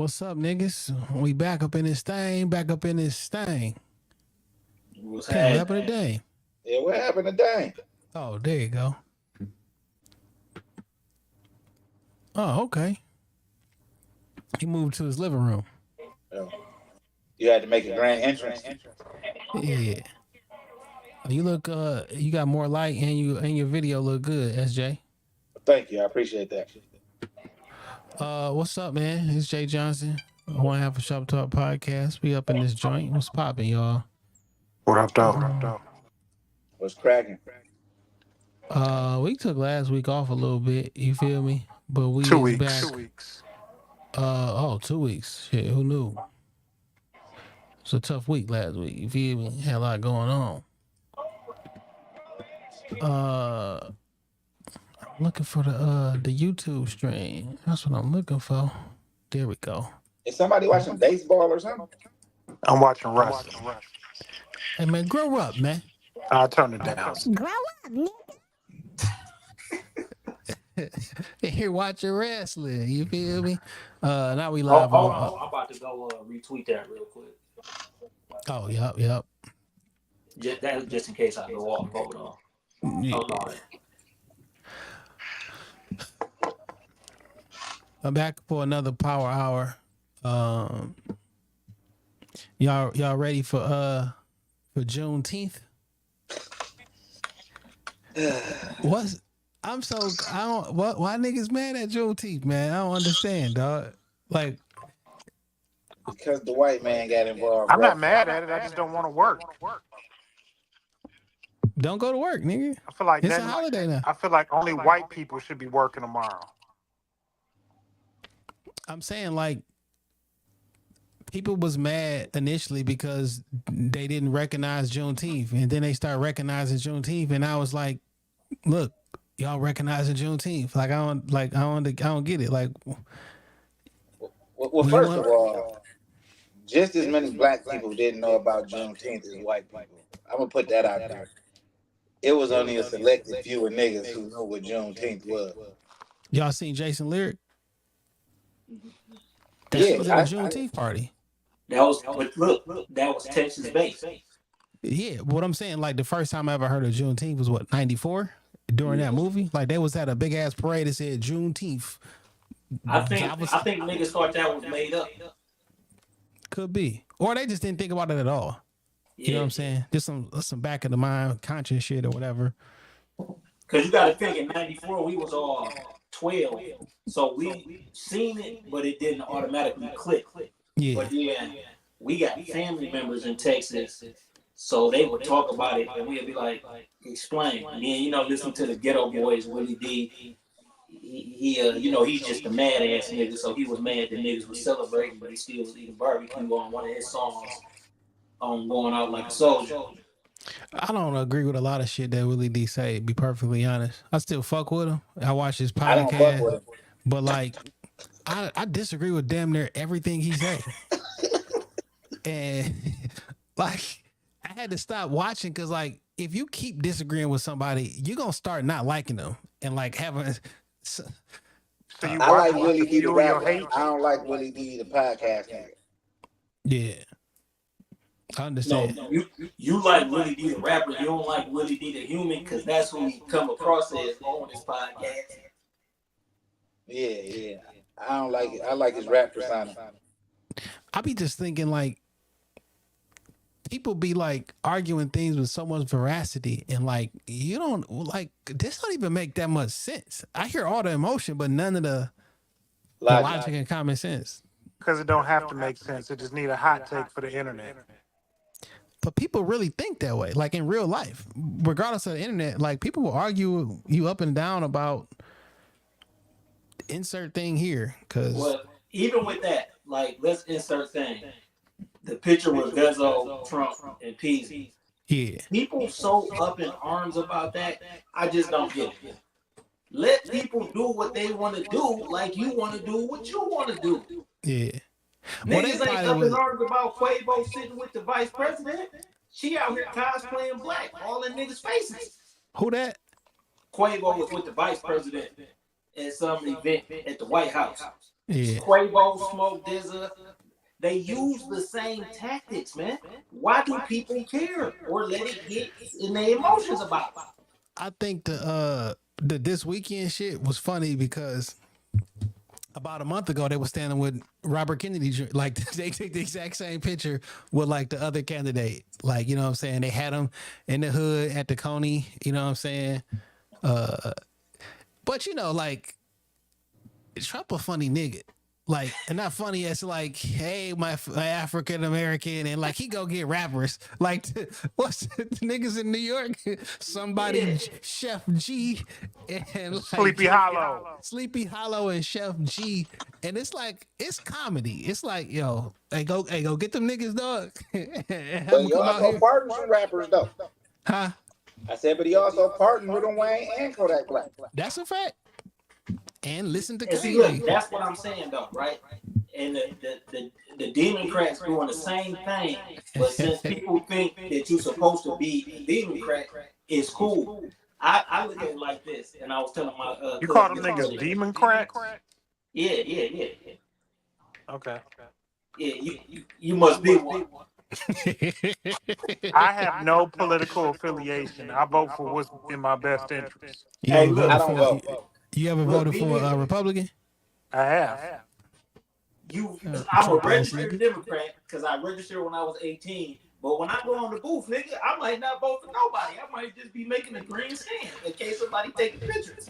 What's up, niggas? We back up in this thing. Back up in this thing. What's Damn, what happening? happened today? Yeah, what happened today? Oh, there you go. Oh, okay. He moved to his living room. Oh. You had to make a grand entrance. Yeah. You look. You got more light, and your video look good, SJ. Thank you. I appreciate that. What's up, man? It's Jay Johnson. I want to have a Shop Talk podcast. We up in this joint. What's popping, y'all? What up, though? What's cracking? We took last week off a little bit. You feel me? But we 2 is weeks. back. 2 weeks. 2 weeks. Shit, who knew? It's a tough week last week. You feel me? Had a lot going on. I'm looking for the YouTube stream. That's what I'm looking for. There we go. Is somebody watching baseball or something? I'm watching wrestling. Hey man, grow up, man. I'll turn it down. Grow up, nigga. Here watching wrestling. You feel me? Now we live Oh, on. I'm about to go retweet that real quick. Oh, yep. Just in case I go off. Hold on. Yeah. Hold on. I'm back for another power hour. Y'all ready for Juneteenth? Why niggas mad at Juneteenth, man? I don't understand, dog. Like, Because the white man got involved. I'm bro. not mad at it. I just don't want to work. don't go to work, nigga. I feel like It's a that- holiday now. I feel like only white people should be working tomorrow. I'm saying, like, people was mad initially because they didn't recognize Juneteenth, and then they start recognizing Juneteenth, and I was like, look, y'all recognizing Juneteenth. Like, I don't get it. Like, Well, first of all, just as many black people didn't know about Juneteenth as white people. I'm going to put that out there. It was only a selected few of niggas who know what Juneteenth was. y'all seen Jason Lyric? That Yeah, was at a Juneteenth party. That was Texas based. Yeah, what I'm saying, like, the first time I ever heard of Juneteenth was what, 94? During that movie? Like, they was at a big ass parade that said Juneteenth. I think niggas thought that was made up. Could be. Or they just didn't think about it at all. You know what I'm saying? Just some back of the mind conscious shit or whatever. Because you got to think, in 94, we was all 12. So we seen it, but it didn't automatically click. Yeah. But then we got family members in Texas, so they would talk about it, and we'd be like, explain. And then, listen to the Ghetto Boys, Willie D. He's just a mad ass nigga, so he was mad that niggas was celebrating, but he still was eating barbecue on one of his songs, Going Out Like a Soldier. I don't agree with a lot of shit that Willie D say, to be perfectly honest. I still fuck with him. I watch his I don't fuck with podcast. him. But, like, I disagree with damn near everything he say. And, like, I had to stop watching because, like, if you keep disagreeing with somebody, you're going to start not liking them and, like, having... So you I like watch Willie D the you and your rapper. hate. I don't like Willie D the podcast nigga. Yeah. I understand. No, you like Willie D the rapper, you don't like Willie D the human, because that's who we come across as on this podcast. Yeah. I don't like it. I like his rap persona. I be just thinking, like, people be like arguing things with so much veracity, and like, you don't, like, this don't even make that much sense. I hear all the emotion, but none of the logic and common sense. Because it don't have to make sense. It just need a hot take for the internet. But people really think that way, like in real life, regardless of the internet. Like, people will argue you up and down about insert thing here, because Well, even with that, like, let's insert thing. The picture with Guzzo, Trump, and Peasy. yeah, People so up in arms about that, I just don't get it. Let people do what they want to do, like you want to do what you want to do. yeah. Well, they Niggas ain't probably up in was, arms about Quavo sitting with the vice president. She out here cosplaying black, all in niggas' faces. who that? Quavo was with the vice president at some event at the White House. Yeah. Quavo, Smoke, DZA. They use the same tactics, man. Why do people care or let it get in their emotions about it? I think the this weekend shit was funny because about a month ago they were standing with Robert Kennedy, like they took the exact same picture with like the other candidate, like, you know what I'm saying, they had him in the hood at the Coney, you know what I'm saying, but you know, like, Trump a funny nigga. Like, and not funny as like, hey, my African American, and like he go get rappers like what's the niggas in New York? Somebody Yeah. Chef G and like Sleepy Hollow. Sleepy Hollow and Chef G, and it's like it's comedy. It's like, yo, hey, go get them niggas, dog. Have But them he come out also here, pardoned some rappers though. huh? I said, but he also pardoned Lil Wayne and Kodak Black. That's a fact. And listen to And see, look, Kanye. that's what I'm saying, though, right? And the Democrats doing the same thing, but since people think that you're supposed to be a Democrat, it's cool. I look at it like this, and I was telling my You call them cousin niggas yesterday. demon cracks? Yeah. Okay. Yeah, you must be one. I have no political affiliation. I vote for what's in my best interest. You Hey, ever look, I voted don't for? vote. You ever Look, voted for a Republican? I have. I'm a Trump ass registered nigga. Democrat because I registered when I was 18. But when I go on the booth, nigga, I might not vote for nobody. I might just be making a green stand in case somebody taking pictures.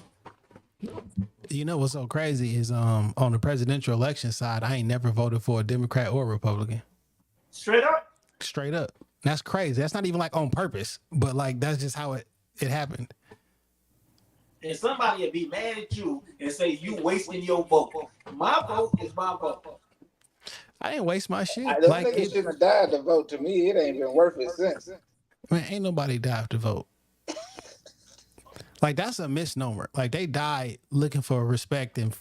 You know what's so crazy is on the presidential election side, I ain't never voted for a Democrat or Republican. Straight up. Straight up. That's crazy. That's not even like on purpose, but like that's just how it happened. And somebody will be mad at you and say you wasting your vote. My vote is my vote. I didn't waste my shit. Those Like niggas shouldn't have died to vote. To me, it ain't been worth it since. man, ain't nobody died to vote. Like that's a misnomer. Like they died looking for respect and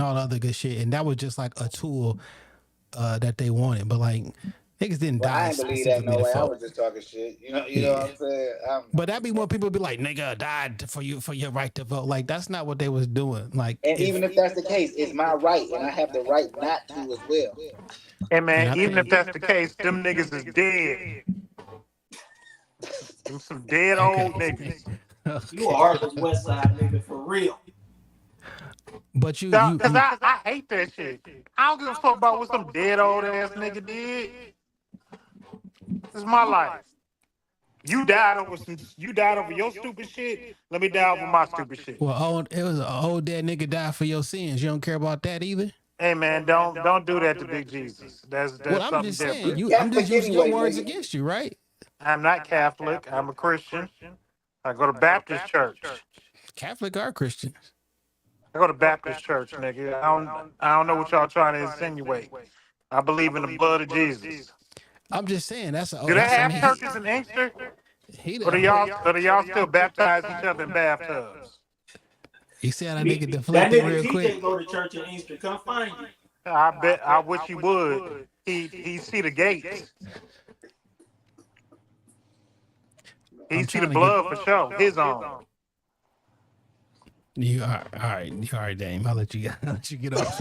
all the other good shit, and that was just like a tool that they wanted. But like niggas didn't Well, I die ain't believe that specifically no to way. I vote. was just talking shit. You know what I'm saying? But that'd be when people be like, "Nigga died for your right to vote." Like that's not what they was doing. Like, And even if that's the case, it's my right, and I have the right not to as well. Hey And I man, even think- if that's the case, them niggas is dead. Them some dead old niggas. You a Heartless West Side nigga for real. But you Cause I hate that shit. I don't give a fuck about what some dead old ass nigga did. This is my life. You died over your stupid shit. Let me die over my stupid shit. well, it was an old dead nigga died for your sins. You don't care about that either. Hey man, don't do that to Big Jesus. That's Well, I'm something just saying, different. I'm just using your Anyway, words nigga. against you, right? I'm not Catholic. I'm a Christian. I go to Baptist church. Catholic or Christians. I go to Baptist church, nigga. I don't know what y'all trying to insinuate. I believe in the blood of Jesus. I'm just saying that's a. Do they that's, I have mean, churches in Inkster? He Or do y'all still baptize each other in bathtubs? You see how that nigga That deflected nigga real TJ quick? go to church in Easter. Come find you. I wish he would. He see the gates. He I'm see the trying to blood for sure. His own. You are all right. You all right, Dame. I'll let you get off.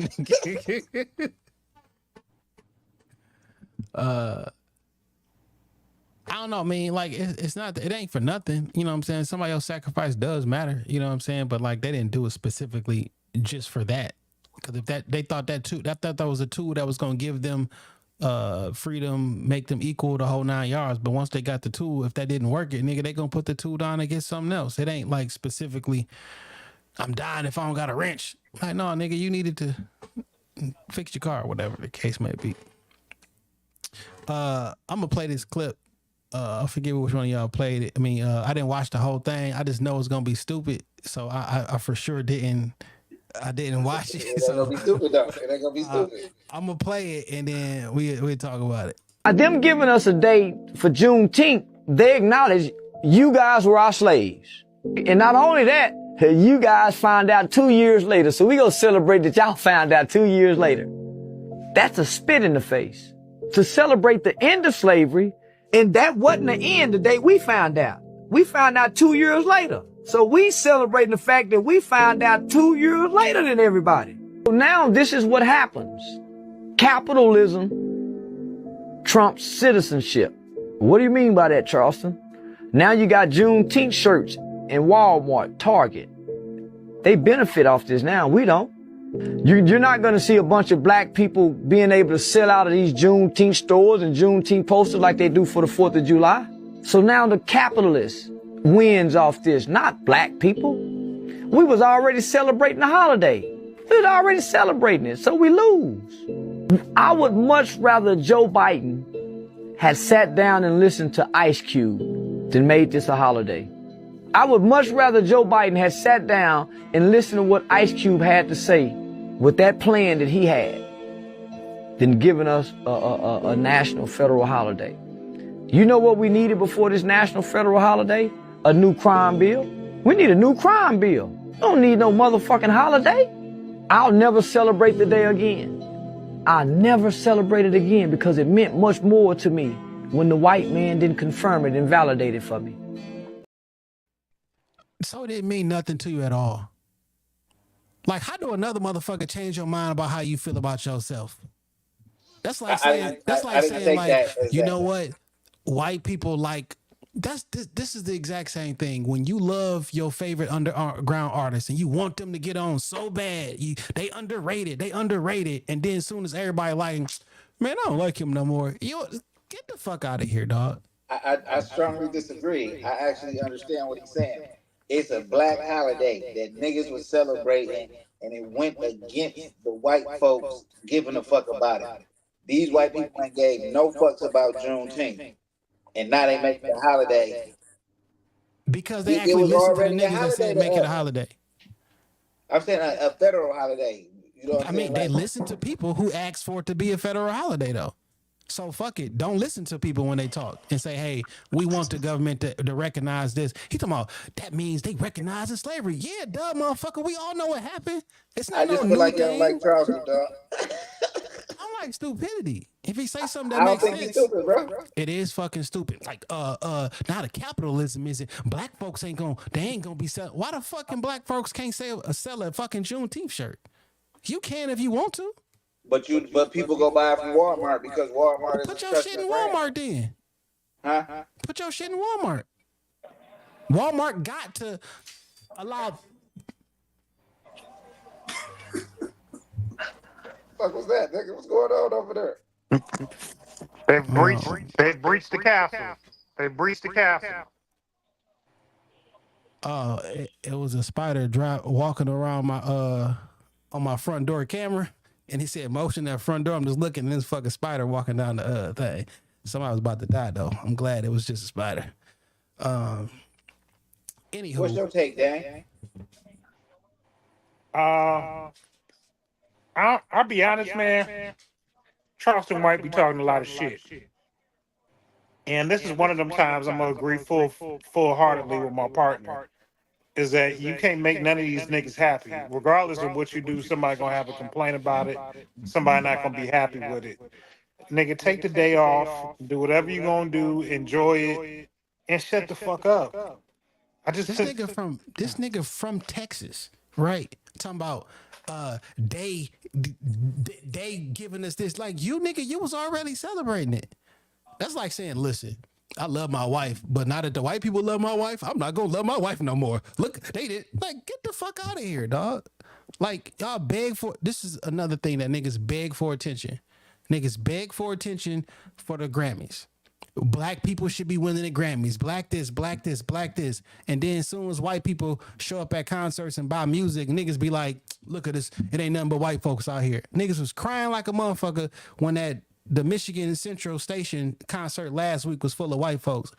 I don't know. I mean, like it's not. It ain't for nothing. You know what I'm saying? Somebody else's sacrifice does matter. You know what I'm saying? But like they didn't do it specifically just for that. Because if they thought that was a tool that was gonna give them freedom, make them equal the whole 9 yards. But once they got the tool, if that didn't work, nigga, they gonna put the tool down and get something else. It ain't like specifically, I'm dying if I don't got a wrench. Like, no, nigga, you needed to fix your car or whatever the case may be. I'm gonna play this clip. I forget which one of y'all played it. I mean, I didn't watch the whole thing. I just know it's gonna be stupid. So I for sure didn't watch it. It ain't So gonna be stupid though. It ain't gonna be stupid. I'm gonna play it and then we talk about it. Them giving us a date for Juneteenth, they acknowledge you guys were our slaves. And not only that, you guys found out 2 years later. So we gonna celebrate that y'all found out 2 years later. That's a spit in the face. To celebrate the end of slavery, and that wasn't the end the day we found out. We found out 2 years later. So we celebrating the fact that we found out 2 years later than everybody. So now this is what happens. Capitalism trumps citizenship. What do you mean by that, Charleston? Now you got Juneteenth shirts in Walmart, Target. They benefit off this now. We don't. You're not going to see a bunch of black people being able to sell out of these Juneteenth stores and Juneteenth posters like they do for the 4th of July. So now the capitalist wins off this, not black people. We was already celebrating the holiday. We was already celebrating it, so we lose. I would much rather Joe Biden had sat down and listened to Ice Cube than made this a holiday. I would much rather Joe Biden had sat down and listened to what Ice Cube had to say with that plan that he had than giving us a national federal holiday. You know what we needed before this national federal holiday? A new crime bill. We need a new crime bill. We don't need no motherfucking holiday. I'll never celebrate the day again. I'll never celebrate it again because it meant much more to me when the white man didn't confirm it and validate it for me. So it didn't mean nothing to you at all. Like, how do another motherfucker change your mind about how you feel about yourself? That's like saying, you know what? White people like, this is the exact same thing. When you love your favorite underground artist and you want them to get on so bad, they underrated. And then as soon as everybody like, man, I don't like him no more. You get the fuck out of here, dog. I strongly disagree. I actually understand what he's saying. It's a black holiday that niggas was celebrating, and it went against the white folks giving a fuck about it. These white people ain't gave no fucks about Juneteenth, and now they make it a holiday. Because they actually listen to the niggas that say make it a holiday. I'm saying a federal holiday. You know what I'm saying? They listen to people who ask for it to be a federal holiday, though. So fuck it. Don't listen to people when they talk and say, hey, we want the government to recognize this. He talking about that means they recognize slavery. Yeah, duh, motherfucker. We all know what happened. It's not I just feel like you don't like trousers, dog. I like stupidity. If he say something that makes sense, he's stupid, bro. It is fucking stupid. Like, now the capitalism is it? Black folks ain't gonna be selling. Why the fucking black folks can't sell a fucking Juneteenth shirt? You can if you want to. But people go buy it from Walmart because Walmart is. Put your shit in Walmart then. Huh? Put your shit in Walmart. Walmart got to allow. Fuck was that, nigga? What's going on over there? They breached the castle. They breached the castle. It was a spider walking around my on my front door camera. And he said, motion that front door. I'm just looking, and this fucking spider walking down the thing. Somebody was about to die, though. I'm glad it was just a spider. Anywho. What's your take, Dan? I'll be honest, man. Charleston White be talking a lot of shit. And this is one of them times I'm going to agree full-heartedly with my partner. Is that you can't make none of these niggas happy. Regardless of what you do, somebody gonna have a complaint about it. Somebody not gonna be happy with it. Nigga, take the day off, do whatever you gonna do, enjoy it, and shut the fuck up. This nigga from Texas, right? Talking about they giving us this. Like, you nigga, you was already celebrating it. That's like saying, listen, I love my wife, but now that the white people love my wife, I'm not gonna love my wife no more. Look, they did. Like, get the fuck out of here, dog. Like, y'all beg for. This is another thing that niggas beg for attention. Niggas beg for attention for the Grammys. Black people should be winning the Grammys. Black this, black this, black this. And then as soon as white people show up at concerts and buy music, niggas be like, look at this. It ain't nothing but white folks out here. Niggas was crying like a motherfucker when the Michigan Central Station concert last week was full of white folks.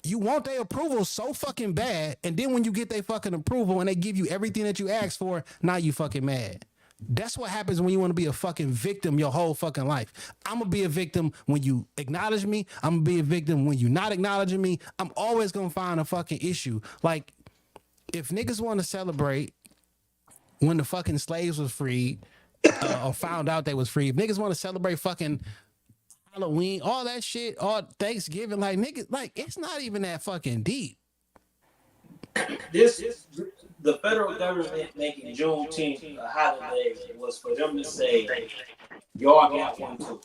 You want their approval so fucking bad, and then when you get their fucking approval and they give you everything that you asked for, now you fucking mad. That's what happens when you want to be a fucking victim your whole fucking life. I'm gonna be a victim when you acknowledge me. I'm gonna be a victim when you not acknowledging me. I'm always gonna find a fucking issue. Like, if niggas want to celebrate when the fucking slaves was freed, or found out they was free. If niggas want to celebrate fucking Halloween, all that shit, all Thanksgiving, like, niggas, like, it's not even that fucking deep. This the federal government making Juneteenth a holiday was for them to say, y'all got one too.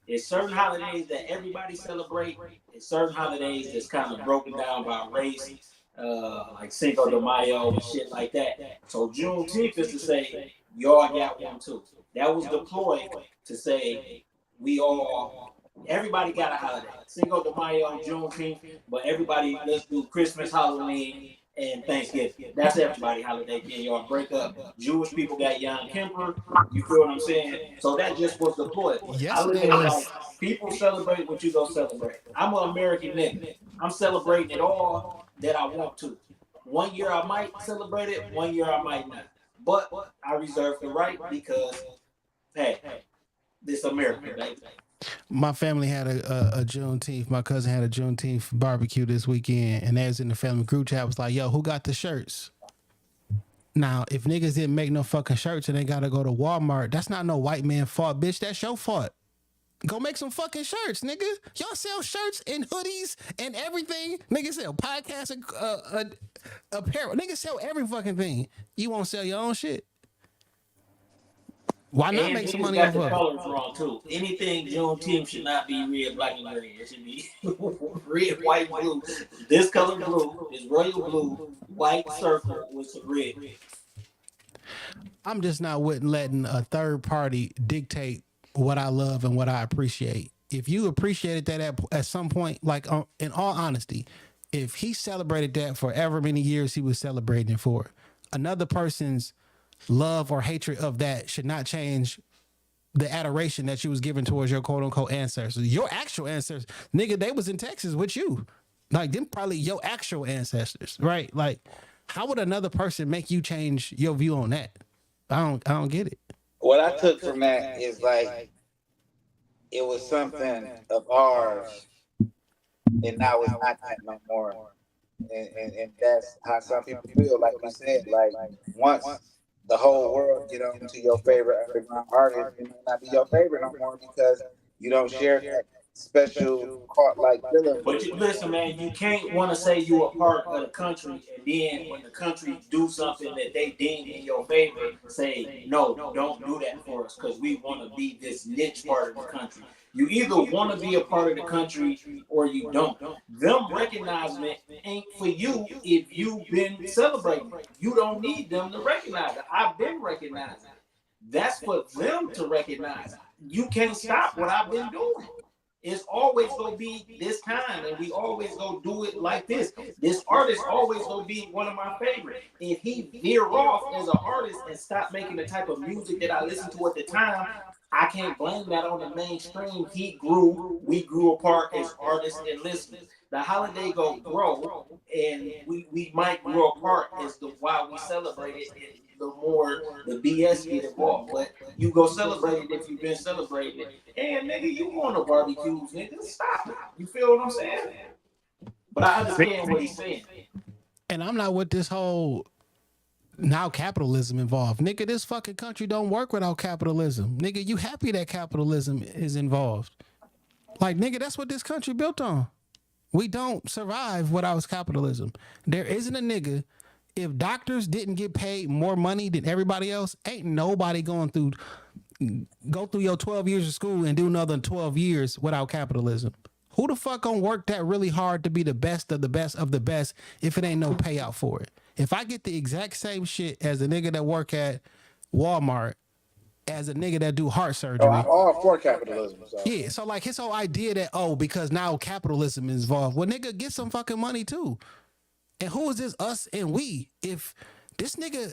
There's certain holidays that everybody celebrate. There's certain holidays that's kind of broken down by race, like Cinco de Mayo and shit like that. So Juneteenth is to say, y'all got one too. That was deployed to say, everybody got a holiday. Cinco de Mayo, Juneteenth, but everybody, let's do Christmas, Halloween, and Thanksgiving. That's everybody holiday. Can y'all break up? Jewish people got Yom Kippur. You feel what I'm saying? So that just was deployed. Yesterday was like people celebrate what you go celebrate. I'm an American nigga. I'm celebrating it all that I want to. One year I might celebrate it. One year I might not. But I reserve the right because, hey, this America, baby. my family had a Juneteenth. My cousin had a Juneteenth barbecue this weekend, and they was in the family group chat. Was like, "Yo, who got the shirts?" Now, if niggas didn't make no fucking shirts and they gotta go to Walmart, that's not no white man fault, bitch. That's your fault. Go make some fucking shirts, nigga. Y'all sell shirts and hoodies and everything. Niggas sell podcasts and apparel. Niggas sell every fucking thing. You won't sell your own shit. Why not And make some niggas money got off the of it? colors wrong too. Anything Juneteenth should not be red, black, and green. It should be red, white, blue. This color blue is royal blue, white circle with some red. I'm just not letting a third party dictate what I love and what I appreciate. If you appreciated that at some point, like in all honesty, if he celebrated that for ever many years he was celebrating it for, another person's love or hatred of that should not change the adoration that you was giving towards your quote unquote ancestors. Your actual ancestors, nigga, they was in Texas with you. Like them probably your actual ancestors, right? Like, how would another person make you change your view on that? I don't get it. What I took from that is like it was something of ours, and now it's not that no more. And that's how some people feel. Like you said, like once the whole world get on to your favorite underground artist, it may not be your favorite no more because you don't share that special like feeling. But you listen, man, you can't want to say you a part of the country and then when the country do something that they deem in your favor, say no, don't do that for us because we want to be this niche part of the country. You either want to be a part of the country or you don't. Them recognizing it ain't for you if you've been celebrating. You don't need them to recognize it. I've been recognizing it. That's for them to recognize it. You can't stop what I've been doing. It's always gonna be this time, and we always gonna do it like this. This artist always gonna be one of my favorites. If he veer off as an artist and stop making the type of music that I listened to at the time, I can't blame that on the mainstream. We grew apart as artists and listeners. The holiday go grow, and we might grow apart as to why we celebrate it. The more the BS get involved, but you go celebrate it if you've been celebrating it. And nigga, you going to barbecues, nigga? Stop it. You feel what I'm saying? But I understand what he's saying. And I'm not with this whole now capitalism involved. Nigga, this fucking country don't work without capitalism. Nigga, you happy that capitalism is involved. Like, nigga, that's what this country built on. We don't survive without capitalism. There isn't a nigga. If doctors didn't get paid more money than everybody else, ain't nobody go through your 12 years of school and do another 12 years without capitalism. Who the fuck gonna work that really hard to be the best of the best of the best if it ain't no payout for it? If I get the exact same shit as a nigga that work at Walmart, as a nigga that do heart surgery. I'm all for capitalism. So. Yeah, so like his whole idea that, because now capitalism is involved. Well, nigga, get some fucking money too. And who is this us and we? If this nigga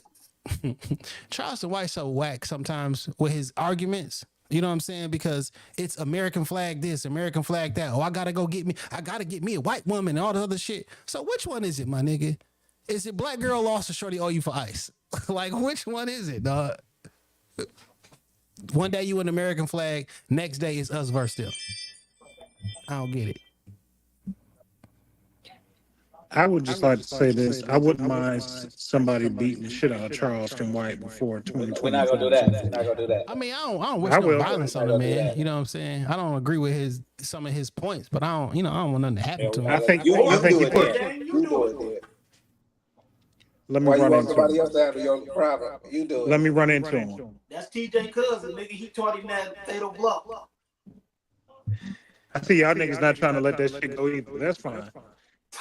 Charleston White so whack sometimes with his arguments, you know what I'm saying? Because it's American flag this, American flag that. I gotta get me a white woman and all the other shit. So which one is it, my nigga? Is it black girl lost or shorty owe you for ice? Like, which one is it, dog? One day you an American flag, next day it's us versus them. I don't get it. I would just like to say this. I wouldn't mind somebody beating the shit out of Charleston White before 2020. We're not gonna do that. We're not gonna do that. I mean, I don't wish no violence on the man. You know what I'm saying? I don't agree with some of his points, but I don't want nothing to happen to him. I think you you do put it. You do it. Let me Why you run want into somebody else him. to handle your problem? You do Let it. me run into him. That's TJ Cousin, nigga. He taught him that fatal blow. I see y'all niggas not trying to let that shit go either. That's fine.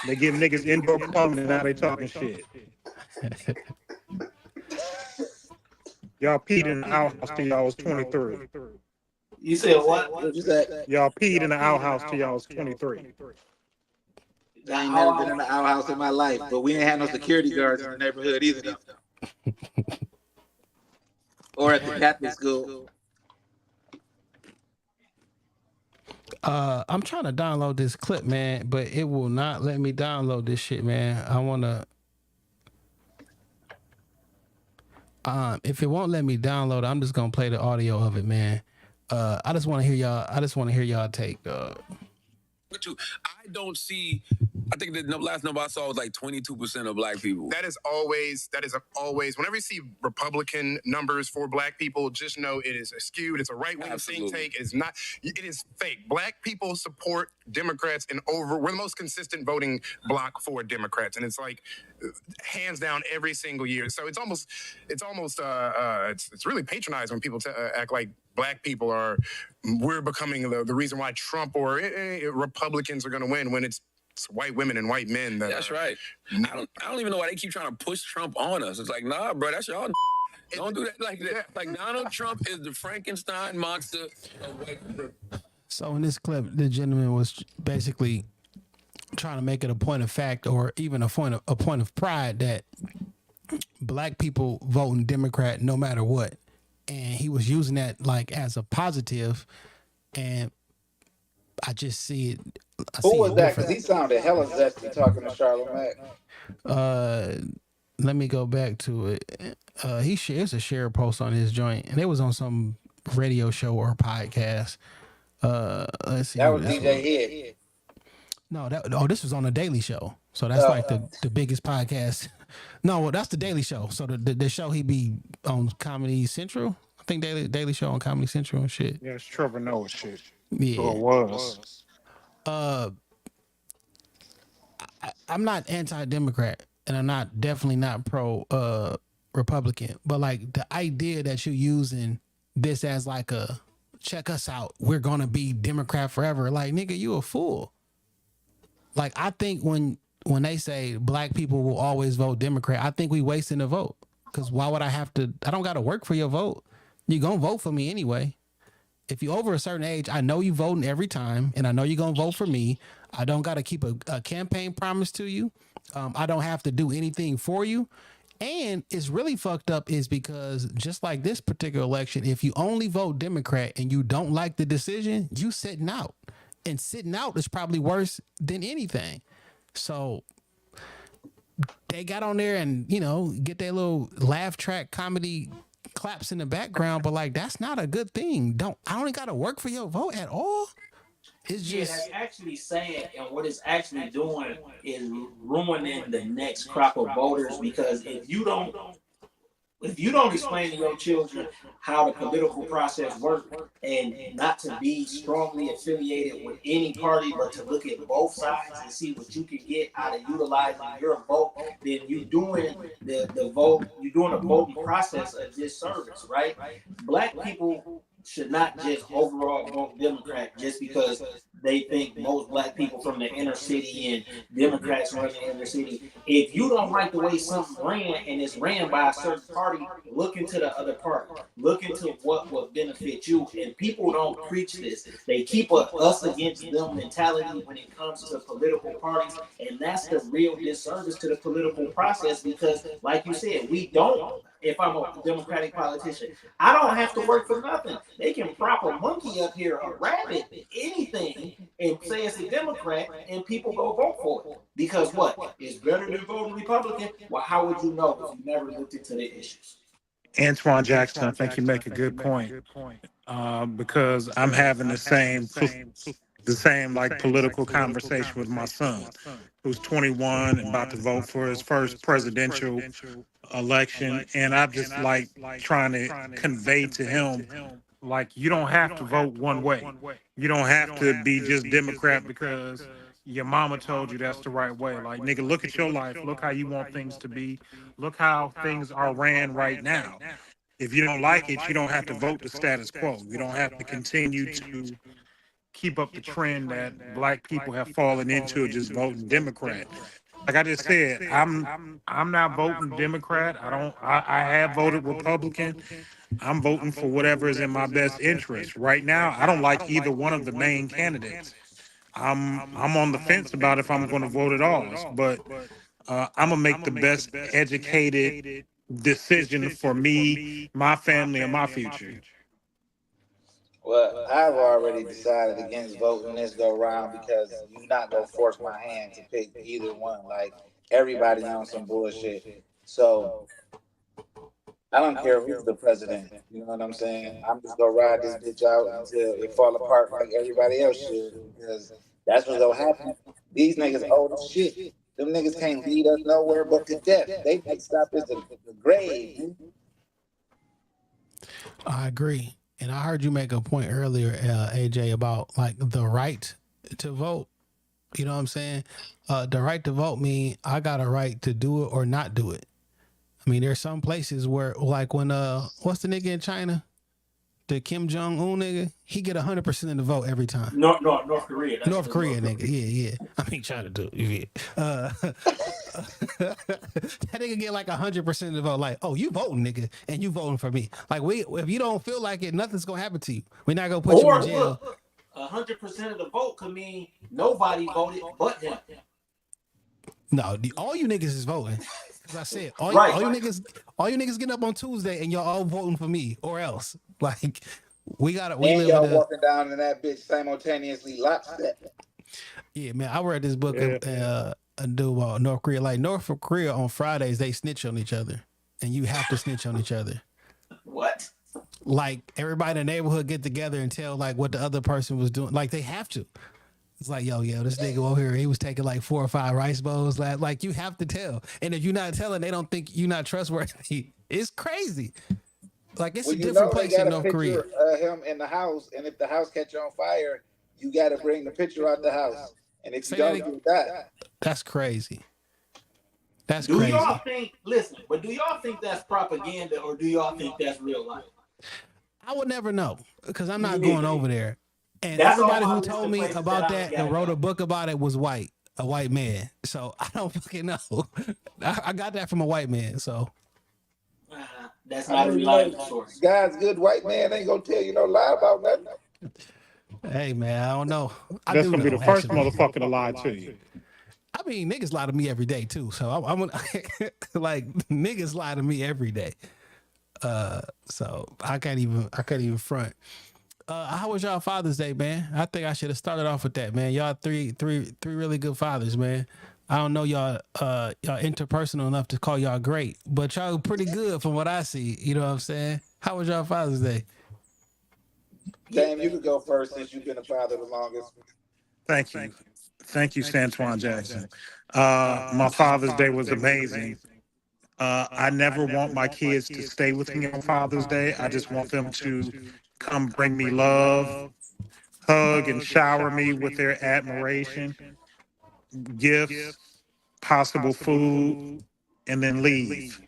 They give niggas indoor plumbing and now they talking shit. Y'all peed in the outhouse till y'all was 23. You said what? What you say? Y'all peed in the outhouse till y'all was 23. I ain't never been in the outhouse in my life, but we ain't had no security guards in the neighborhood either, though. Or at the Catholic school. I'm trying to download this clip, man, but it will not let me download this shit, man. I wanna. If it won't let me download, I'm just gonna play the audio of it, man. I just want to hear y'all. I just want to hear y'all take. I don't see. I think the last number I saw was like 22% of black people. That is always. Whenever you see Republican numbers for black people, just know it is skewed. It's a right-wing think tank. It's not. It is fake. Black people support Democrats, and we're the most consistent voting bloc for Democrats, and it's like hands down every single year. So it's really patronizing when people act like black people we're becoming the reason why Trump or Republicans are going to win when it's white women and white men. That's right. I don't even know why they keep trying to push Trump on us. It's like, nah, bro, that's y'all. Don't do that like that. Like Donald Trump is the Frankenstein monster of white. So in this clip, the gentleman was basically trying to make it a point of fact, or even a point of pride, that black people voting Democrat no matter what, and he was using that like as a positive, and I just see it. Who was that? Because he sounded hella zesty talking to Charlamagne. Let me go back to it. It's a share post on his joint, and it was on some radio show or podcast. Let's see. That was DJ Head. No, this was on the Daily Show. So that's like the biggest podcast. No, that's the Daily Show. So the show he be on Comedy Central. I think Daily Show on Comedy Central and shit. Yeah, it's Trevor Noah shit. Yeah, So it was. I'm not anti-Democrat, and I'm definitely not pro Republican. But like the idea that you're using this as like a check us out, we're gonna be Democrat forever. Like, nigga, you a fool. Like, I think when they say black people will always vote Democrat, I think we wasting the vote. Because why would I have to? I don't got to work for your vote. You're going to vote for me anyway. If you're over a certain age, I know you voting every time, and I know you're going to vote for me. I don't got to keep a campaign promise to you. I don't have to do anything for you. And it's really fucked up is because just like this particular election, if you only vote Democrat and you don't like the decision, you sitting out. And sitting out is probably worse than anything. So they got on there and, get their little laugh track comedy claps in the background, but like, that's not a good thing. I don't got to work for your vote at all. It's just that's actually sad, and what it's actually doing is ruining the next crop of voters, because if you don't explain to your children how the political process works and not to be strongly affiliated with any party, but to look at both sides and see what you can get out of utilizing your vote, then you're doing the voting process a disservice, right? Black people should not just overall vote Democrat just because they think most black people from the inner city and Democrats run the inner city. If you don't like the way something ran and it's ran by a certain party, look into the other party. Look into what will benefit you. And people don't preach this. They keep a us against them mentality when it comes to political parties. And that's the real disservice to the political process, because like you said, we don't. If I'm a Democratic politician, I don't have to work for nothing. They can prop a monkey up here, a rabbit, anything, and say it's a Democrat, and people go vote for it. Because what? It's better than voting Republican? Well, how would you know if you never looked into the issues? Antoine Jackson, I think you make a good point. Because I'm having the same like political conversation with my son, who's 21 and about to vote for his first presidential election, and I'm just like trying to convey to him, like, you don't have to vote one way. You don't have to be just Democrat because your mama told you that's the right way. Like, nigga, look at your life. Look how you want things to be. Look how things are ran right now. If you don't like it, you don't have to vote the status quo. You don't have to continue to keep up the trend that black people have fallen into, just voting Democrat. Like I just said, I'm not voting Democrat. I have voted Republican. I'm voting for whatever is in my best interest. Right now, I don't like either one of the main candidates. I'm on the fence about if I'm going to vote at all, but I'm gonna make the best educated decision for me, my family, and my future. Well, I've already decided against voting this go round because you're not gonna force my hand to pick either one. Like everybody on some bullshit. So I don't care who's the president. You know what I'm saying? I'm just gonna ride this bitch out until it fall apart like everybody else should, because that's what's gonna happen. These niggas old as shit. Them niggas can't lead us nowhere but to death. They might stop us at the grave. I agree. And I heard you make a point earlier, AJ, about like the right to vote. You know what I'm saying? The right to vote mean I got a right to do it or not do it. I mean, there's some places where, like when what's the nigga in China, the Kim Jong Un nigga, he get 100% of the vote every time. North Korea. That's North Korea nigga, yeah. I mean, China too. Yeah. That nigga get like 100% of the vote. Like, oh, you voting, nigga, and you voting for me. Like, if you don't feel like it, nothing's gonna happen to you. We're not gonna put you in jail. 100% of the vote could mean nobody voted but him. No, all you niggas is voting. As I said, all you niggas getting up on Tuesday and y'all all voting for me or else. Like, we and y'all walking down in that bitch simultaneously lockstep. Yeah, man, I read this book a dude about North Korea. Like North Korea on Fridays, they snitch on each other, and you have to snitch on each other. What? Like everybody in the neighborhood get together and tell like what the other person was doing. Like they have to. It's like, yo, this nigga over here, he was taking like 4 or 5 rice bowls. Like you have to tell. And if you're not telling, they don't think you're not trustworthy. It's crazy. Like it's a different place in North Korea. Him in the house, and if the house catch on fire, you got to bring the picture out the house. And if you don't do that, that's crazy. That's crazy. Do y'all think? Listen, but do y'all think that's propaganda, or do y'all think that's real life? I would never know because I'm not going over there. And that's everybody who told me about that and wrote a book about it was a white man. So I don't fucking know. I got that from a white man. So that's not a reliable source. God's good white man ain't gonna tell you no lie about nothing. Hey man, I don't know. That's gonna be the first motherfucker to lie to you. I mean, niggas lie to me every day too. So I'm like niggas lie to me every day. So I can't even front. How was y'all Father's Day, man? I think I should have started off with that, man. Y'all three really good fathers, man. I don't know y'all interpersonal enough to call y'all great, but y'all pretty good from what I see. You know what I'm saying? How was y'all Father's Day? Damn, you could go first since you've been a father the longest. Thank you, Santuan Jackson. My Father's Day was amazing. I never want my kids to stay with me on Father's Day. I just want them to come bring me love, hug and shower me with their admiration, gifts, possible food, and then leave.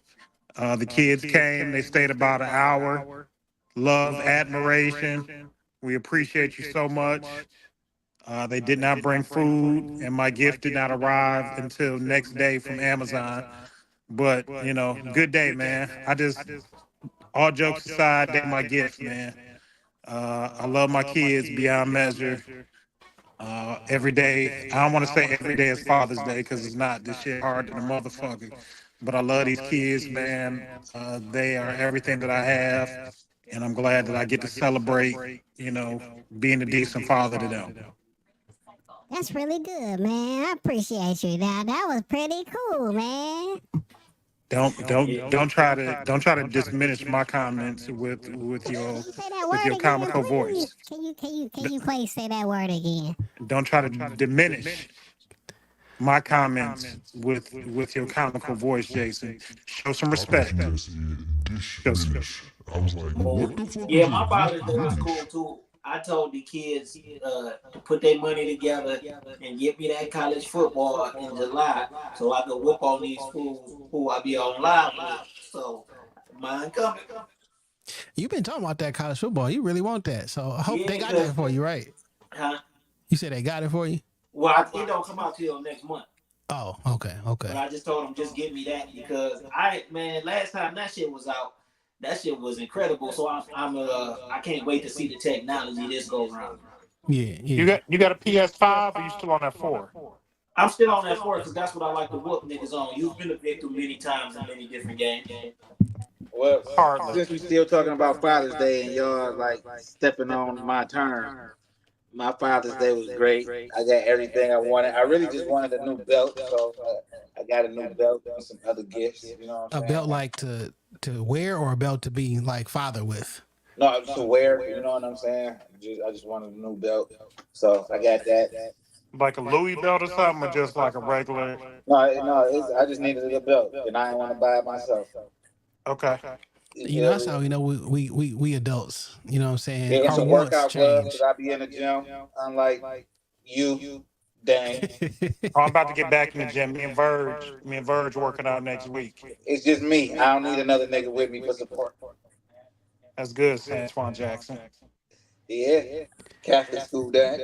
The kids came, they stayed about an hour. Love, admiration. We appreciate you so much. They did not bring food, and my gift did not arrive until next day from Amazon. But, good day, man. All jokes aside, they're my gift, man. I love my kids beyond measure. Every day, I don't want to say every day is Father's Day because it's not. This shit hard than a motherfucker. But I love these kids, man. They are everything that I have. And I'm glad that I get to celebrate, being a decent father to them. That's really good, man. I appreciate you. That was pretty cool, man. Don't try to diminish my comments with your comical voice. Can you please say that word again? Don't try to diminish my comments with your comical voice, Jason. Show some respect. I was like, what the fuck? Yeah, my Father's Day was cool too. I told the kids put their money together and get me that college football in July so I could whoop on these fools who I be on live with. So mine coming. You've been talking about that college football. You really want that. So I hope they got because- that for you, right? Huh? You said they got it for you? Well, it don't come out till next month. Oh, okay. But I just told them just give me that because last time that shit was out, that shit was incredible. So I can't wait to see the technology this go around. Yeah. You got a PS5 or you still on that 4? I'm still on that 4 because that's what I like to whoop niggas on. You've been a victim many times in many different games. Well, Hardly. since we still talking about Father's Day and y'all like stepping on my turn, my Father's Day was great. I got everything I wanted. I really just wanted a new belt, so I got a new belt and some other gifts. You know what I'm A saying? belt like to wear or a belt to be like father with? No, to wear. You know what I'm saying? I just wanted a new belt, so I got that. Like a Louis belt or something, or just like a regular? No, I just needed a belt, and I didn't want to buy it myself. Okay. You know, that's how we know we adults. You know what I'm saying? Yeah, it's Our a wants workout glove change. because I be in the gym, unlike you, dang. Oh, I'm about to get back in the gym. Me and Verge working out next week. It's just me. I don't need another nigga with me for support. That's good, Sanjuan Jackson. Yeah, Catholic school dad.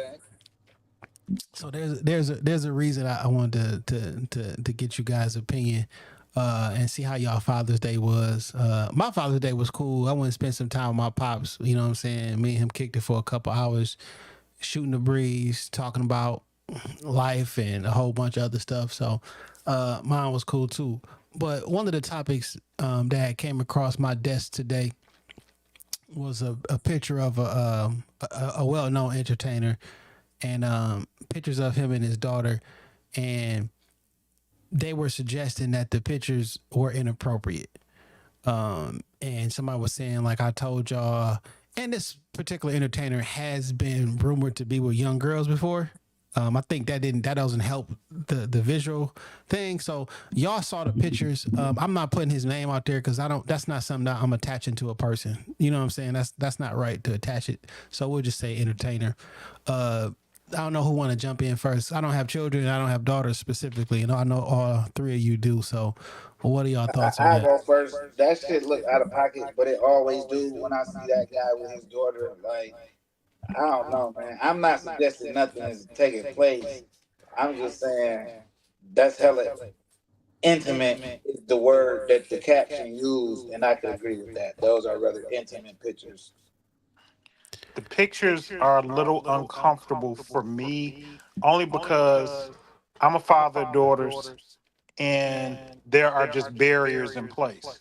So there's a reason I wanted to get you guys' opinion and see how y'all Father's Day was. My Father's Day was cool. I went and spent some time with my pops. You know what I'm saying? Me and him kicked it for a couple hours, shooting the breeze, talking about life and a whole bunch of other stuff. So mine was cool too. But one of the topics that came across my desk today was a picture of a well-known entertainer and pictures of him and his daughter, and they were suggesting that the pictures were inappropriate. And somebody was saying, like, I told y'all, and this particular entertainer has been rumored to be with young girls before. I think that doesn't help the visual thing. So y'all saw the pictures. I'm not putting his name out there because that's not something that I'm attaching to a person. You know what I'm saying? That's not right to attach it. So we'll just say entertainer. I don't know who want to jump in first. I don't have children. I don't have daughters specifically. And I know all three of you do. So what are y'all thoughts on I that? go first. That shit look out of pocket, but it always do when I see that guy with his daughter. Like, I don't know, man. I'm not suggesting nothing is taking place. I'm just saying that's hella intimate is the word that the caption used, and I could agree with that. Those are rather intimate pictures. The pictures are a little uncomfortable for me, only because I'm a father of daughters, and there are just barriers in place.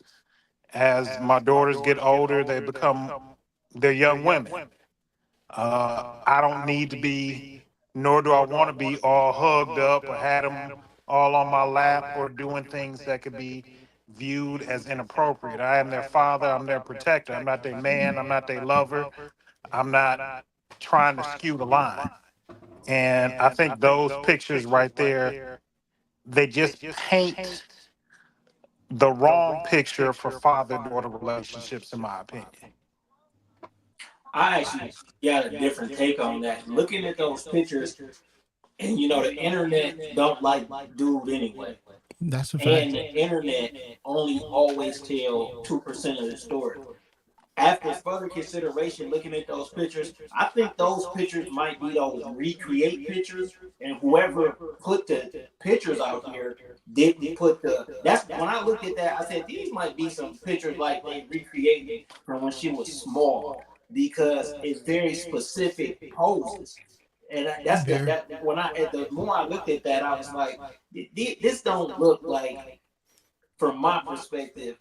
As my daughters get older, they're young women. I don't need to be, nor do I want to be all hugged up or had them all on my lap or doing things that could be viewed as inappropriate. I am their father. I'm their protector. I'm not their man. I'm not their lover. I'm not trying to skew the line. And I think those pictures right there, they just paint the wrong picture for father-daughter relationships, in my opinion. I actually got a different take on that. Looking at those pictures, and the internet don't like dude anyway. That's a fact. And the internet only always tell 2% of the story. After further consideration, looking at those pictures, I think those pictures might be those recreate pictures, and whoever put the pictures out here didn't put that's when I looked at that, I said these might be some pictures like they recreated from when she was small, because it's very specific poses. And the more I looked at that, I was like, this don't look like, from my perspective,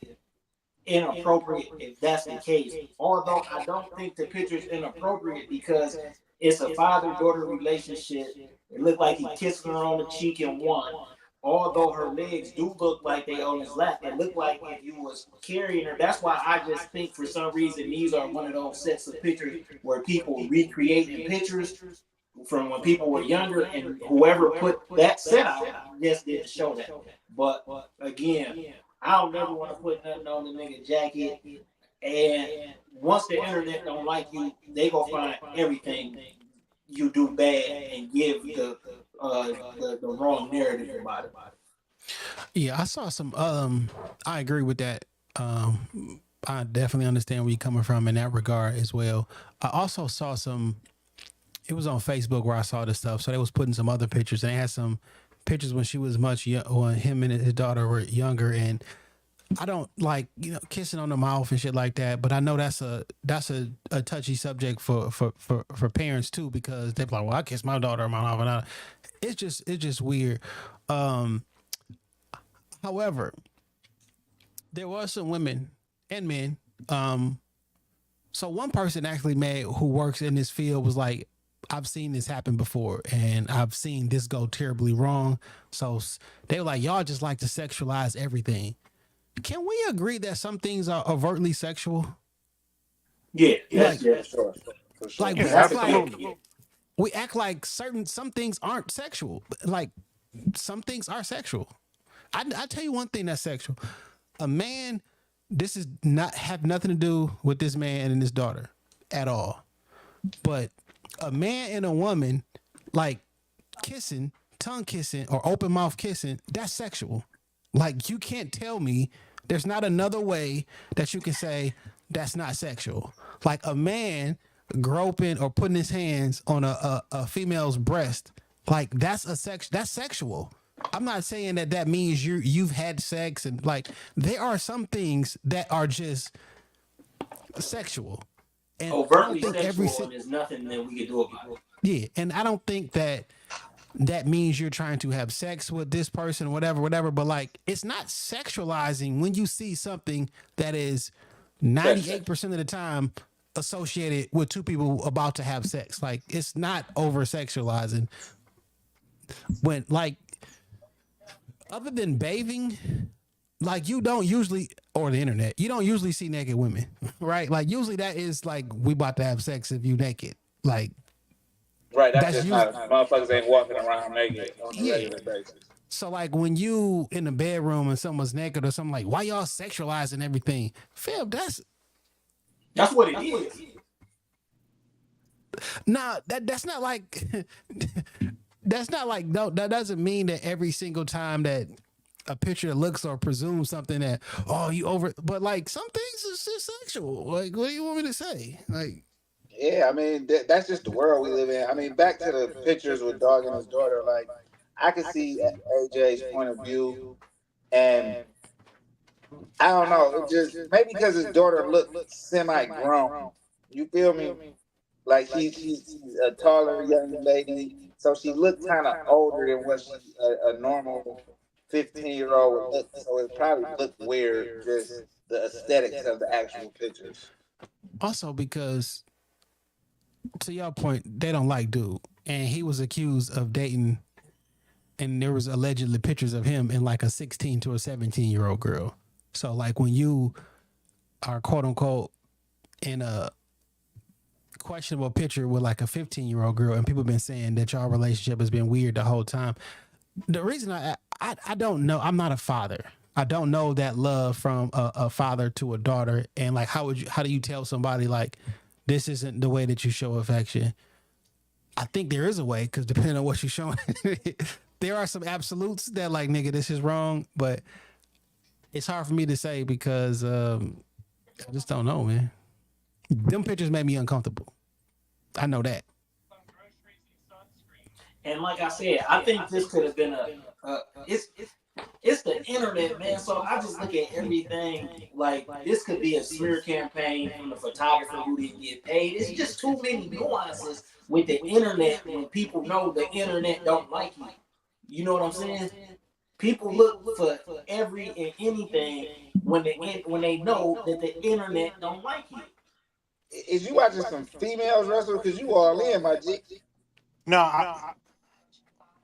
inappropriate if that's the case. Although I don't think the picture's inappropriate because it's a father-daughter relationship. It looked like he kissed her on the cheek in one. Although her legs do look like they on his lap, it looked like if you was carrying her. That's why I just think for some reason these are one of those sets of pictures where people recreating pictures from when people were younger, and whoever put that set out just didn't show that. But again, I don't never want to put nothing on the nigga jacket And once the internet don't like you, they gonna find everything you do bad and give the wrong narrative about it. Yeah, I saw some. I agree with that. I definitely understand where you're coming from in that regard as well. I also saw some. It was on Facebook where I saw this stuff. So they was putting some other pictures, and they had some pictures when she was much young, when him and his daughter were younger. And I don't like, kissing on the mouth and shit like that. But I know that's a touchy subject for parents too, because they're like, well, I kiss my daughter on my mouth, and it's just weird. However, there was some women and men. So one person actually who works in this field was like, I've seen this happen before, and I've seen this go terribly wrong. So they were like, y'all just like to sexualize everything. Can we agree that some things are overtly sexual? Yeah, like, Yeah, sure. For sure. Like we act like some things aren't sexual. Like some things are sexual. I tell you one thing that's sexual. A man, this is not have nothing to do with this man and his daughter at all. But a man and a woman, like kissing, tongue kissing, or open mouth kissing, that's sexual. Like you can't tell me there's not another way that you can say that's not sexual. Like a man groping or putting his hands on a female's breast, like that's sexual. I'm not saying that means you've had sex, and like there are some things that are just sexual. And overtly sexual, and there's nothing that we can do about it. Yeah, and I don't think that means you're trying to have sex with this person, whatever. But like, it's not sexualizing when you see something that is 98% of the time associated with two people about to have sex. Like, it's not over sexualizing. When like, other than bathing, like you don't usually, or the internet, you don't usually see naked women, right? Like usually that is like, we about to have sex if you naked. Like, right, that's just not, motherfuckers ain't walking around naked on a regular basis. So like when you in the bedroom and someone's naked or something, like, why y'all sexualizing everything? Fam, that's what it is. Nah, that's not like that's not like, no, that doesn't mean that every single time that a picture looks or presumes something that, oh, you over, but like some things is just sexual. Like, what do you want me to say? Like, yeah, I mean that's just the world we live in. I mean, back to the pictures with Dog and his daughter. Like, I could see AJ's point of view, and I don't know. It just maybe because his daughter looked semi-grown. You feel me? Like she's a taller young lady, so she looked kind of older than what a normal 15-year-old would look. So it probably looked weird, just the aesthetics of the actual pictures. Also, because to your point, they don't like dude, and he was accused of dating, and there was allegedly pictures of him in like a 16 to a 17-year-old girl. So like when you are quote unquote in a questionable picture with like a 15-year-old girl, and people have been saying that y'all relationship has been weird the whole time. The reason I don't know, I'm not a father. I don't know that love from a father to a daughter, and like how do you tell somebody like this isn't the way that you show affection? I think there is a way, because depending on what you're showing, there are some absolutes that like, nigga, this is wrong, but it's hard for me to say because I just don't know, man. Them pictures made me uncomfortable. I know that. And like I said, I think this could have been it's the internet, man. So I just look at everything like this could be a smear campaign from the photographer who didn't get paid. It's just too many nuances with the internet when people know the internet don't like you. You know what I'm saying? People look for every and anything when they know that the internet don't like you. Is you watching some females wrestle? Because you all in, my G. No,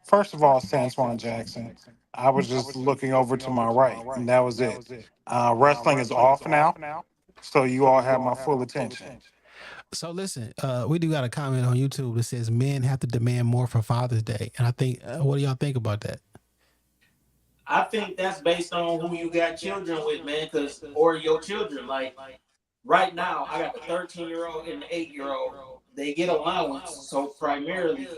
first of all, Sanjuan Jackson, I was just looking over to my right, and that was it. Wrestling is off now, so you all have my full attention. So listen, we do got a comment on YouTube that says men have to demand more for Father's Day, and I think, what do y'all think about that? I think that's based on who you got children with, man, or your children. Like, right now I got the 13-year-old and the 8-year-old. They get allowance, so primarily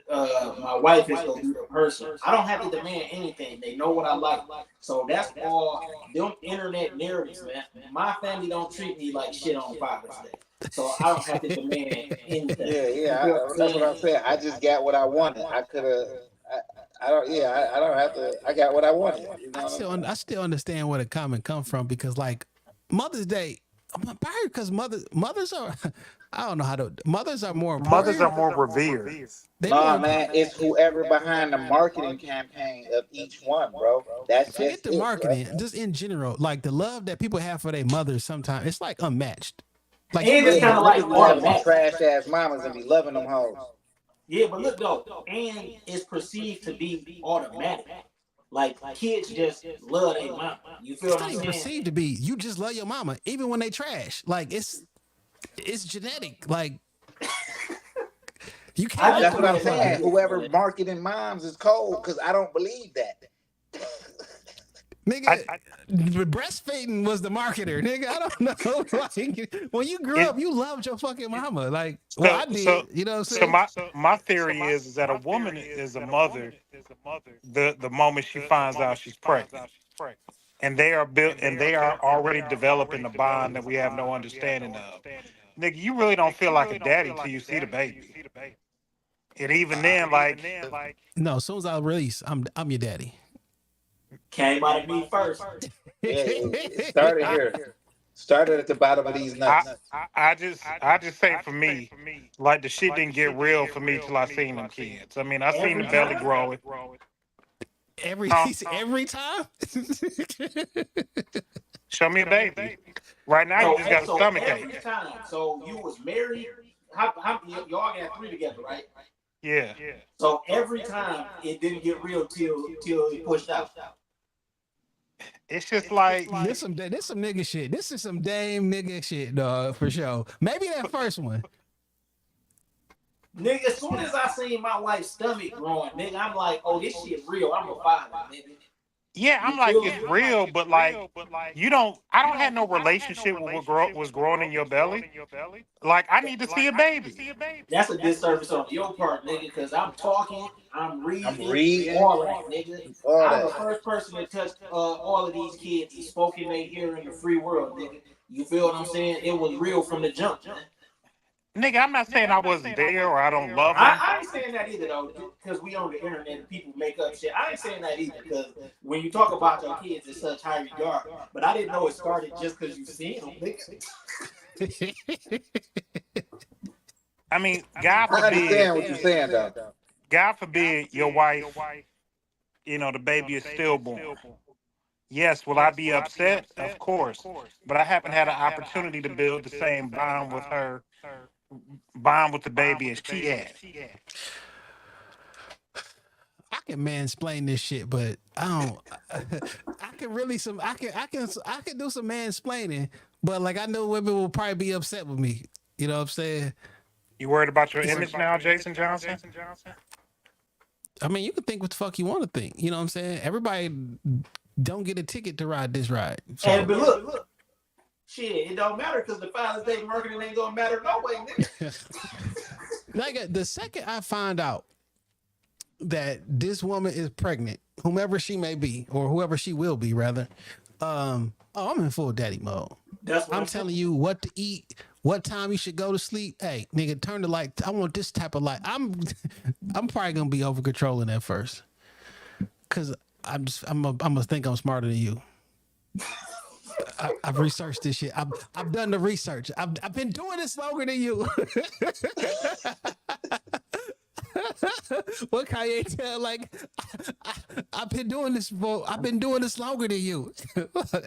my wife is gonna be the person. I don't have to demand anything. They know what I like. So that's all them internet narratives, man. My family don't treat me like shit on Father's Day. So I don't have to demand anything. That's what I'm saying. I just got what I wanted. I could have. I don't. Yeah, I don't have to. I got what I wanted. You know? I still understand where the comment come from because like Mother's Day, probably because mothers are, I don't know how to. Mothers are more important. Mothers are more revered. Nah, man, it's whoever behind the marketing campaign of each one, bro. That's Forget just the it, marketing, bro. just in general, like the love that people have for their mothers. Sometimes it's like unmatched. Like And it's kind of like automatic. Trash ass mamas and be loving them hoes. Yeah, but look though, and it's perceived to be automatic. Like kids just love their mama. You feel It's what not I'm even saying? perceived to be. You just love your mama, even when they trash. Like it's genetic. Like you can't. That's what I'm saying. Whoever marketing moms is cold because I don't believe that. Nigga, breastfeeding was the marketer. Nigga, I don't know. Like, when you grew up, you loved your fucking mama. Like, well, I did. You know what I'm saying? So my theory is that a woman is a mother the moment she finds out she's pregnant. And they are built and they are already developing a bond that we have no understanding of. Nigga, you really don't feel like a daddy till you see the baby. And even then, like no, as soon as I release, I'm your daddy. Came out of me first. Yeah, started here. Started at the bottom of these nuts. I just say for me, like the shit didn't get real for me till I seen them kids. I mean, I seen the belly growing. Every time. Show me a baby. Right now, you just got a stomach ache. Every time. So you was married. How y'all got 3 together, right? Yeah. So every time it didn't get real till it pushed out. It's just like this some nigga shit. This is some damn nigga shit, dog, for sure. Maybe that first one. Nigga, as soon as I seen my wife's stomach growing, nigga, I'm like, oh, this shit real. I'm a father, nigga. Yeah, I'm like, it's real, but like, I don't have no relationship with what was growing in your belly. Like, I need to see a baby. That's a disservice on your part, nigga, because I'm talking, I'm reading, all that, nigga. I'm the first person to touch all of these kids and spoke in their ear in the free world, nigga. You feel what I'm saying? It was real from the jump, man. Nigga, I'm not saying I wasn't there or I don't love them. I ain't saying that either, though, because we on the internet and people make up shit. I ain't saying that either, because when you talk about your kids, it's such high regard. But I didn't know it started just because you seen them, nigga. I mean, God forbid. I understand what you're saying, though. God forbid your wife, the baby is stillborn. Yes, will I be upset? Of course. But I haven't had an opportunity to build the same bond with her. Bond with the baby as she had. I can mansplain this shit, but I don't. I can do some mansplaining, but like I know women will probably be upset with me. You know what I'm saying? You worried about your image now, Jason Johnson? I mean, you can think what the fuck you want to think. You know what I'm saying? Everybody don't get a ticket to ride this ride. So. But look. Shit, it don't matter because the Father's Day marketing ain't gonna matter no way, nigga. Like the second I find out that this woman is pregnant, whomever she may be, or whoever she will be, rather, I'm in full daddy mode. That's what I'm telling you what to eat, what time you should go to sleep. Hey, nigga, turn the light. I want this type of light. I'm probably gonna be over controlling at first, cause I'm gonna think I'm smarter than you. I've researched this shit. I've done the research. I've been doing this longer than you. What Kanye tell? Like, I've been doing this longer than you.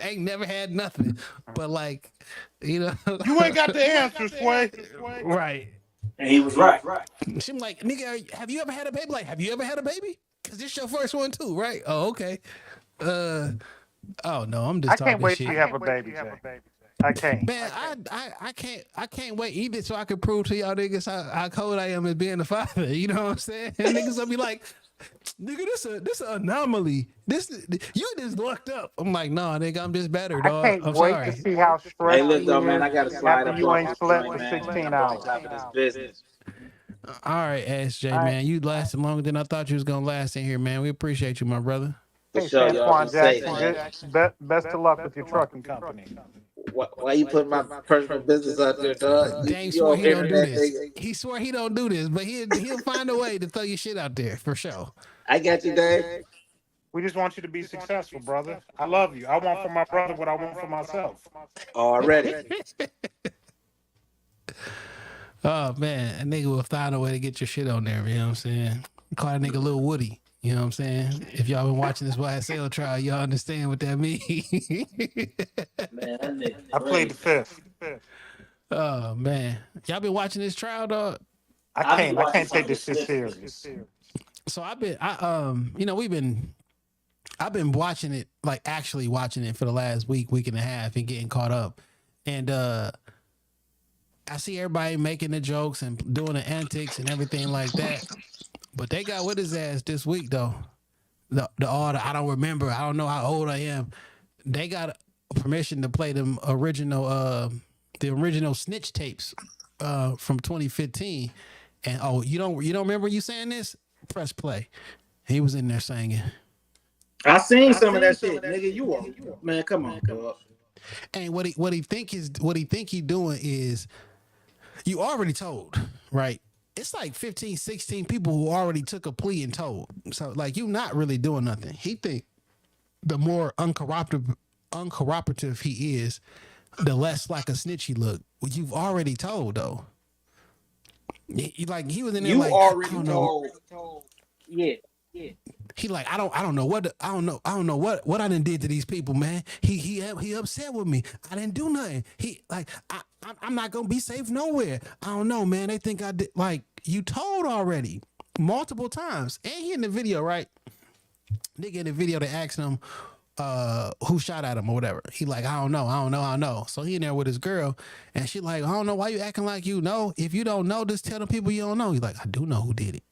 Ain't never had nothing, but like, you ain't got the answer, Sway. Right. And he was right. She's like, nigga, have you ever had a baby? Like, have you ever had a baby? Cause this your first one too, right? Oh, okay. Oh no, I'm just. I can't wait till you have a baby. I can't. Man, I can't wait either so I can prove to y'all niggas how cold I am as being a father. You know what I'm saying? And niggas will be like, Nigga, this a anomaly. This you just lucked up. I'm like, no, nigga, I'm just better, I dog. can't I'm wait to sorry. see how Hey, stressed look he though, man, is I gotta slide after up you off ain't this slept joint, for man. 16 I'm on hours. top of this business. All right, SJ, All right. man, you lasted longer than I thought you was gonna last in here, man. We appreciate you, my brother. For Hey, sure, y'all be Sanquan safe, Jackson, man. best of luck with your trucking company. Why you putting my personal business out there, dog? Dave You swore on he don't do internet, this. nigga. He swore he don't do this, but he'll find a way to throw your shit out there for sure. I got you, Dave. We just want you to be successful, brother. I love you. I want for my brother what I want for myself. Already. Oh man, a nigga will find a way to get your shit on there. You know what I'm saying? Call that nigga Lil Woody. You know what I'm saying? If y'all been watching this YSL trial, y'all understand what that means. Man, that nigga I played the fifth. Oh man, y'all been watching this trial, dog? I be can't watching some take of this shit this serious. So I've been I've been watching it, like actually watching it for the last week and a half and getting caught up. And I see everybody making the jokes and doing the antics and everything like that. But they got with his ass this week though. The order, I don't remember. I don't know how old I am. They got permission to play them original the original snitch tapes from 2015. And oh, you don't remember you saying this? Press play. He was in there singing. I seen some of that shit, nigga. You are, man. Come on, dog. And what he think he doing is, you already told, right? It's like 15, 16 people who already took a plea and told. So like you not really doing nothing. He think the more uncooperative he is, the less like a snitch he look. You've already told though. He was in there You like, already I don't know. told. Yeah. He like, I don't know what I done did to these people, man. He upset with me. I didn't do nothing. He like, I'm not gonna be safe nowhere. I don't know, man. They think I did. Like, you told already multiple times, and he in the video, right? Nigga in the video, they asked him who shot at him or whatever. He like, I don't know. So he in there with his girl, and she like, I don't know why you acting like you know. If you don't know, just tell the people you don't know. He's like, I do know who did it.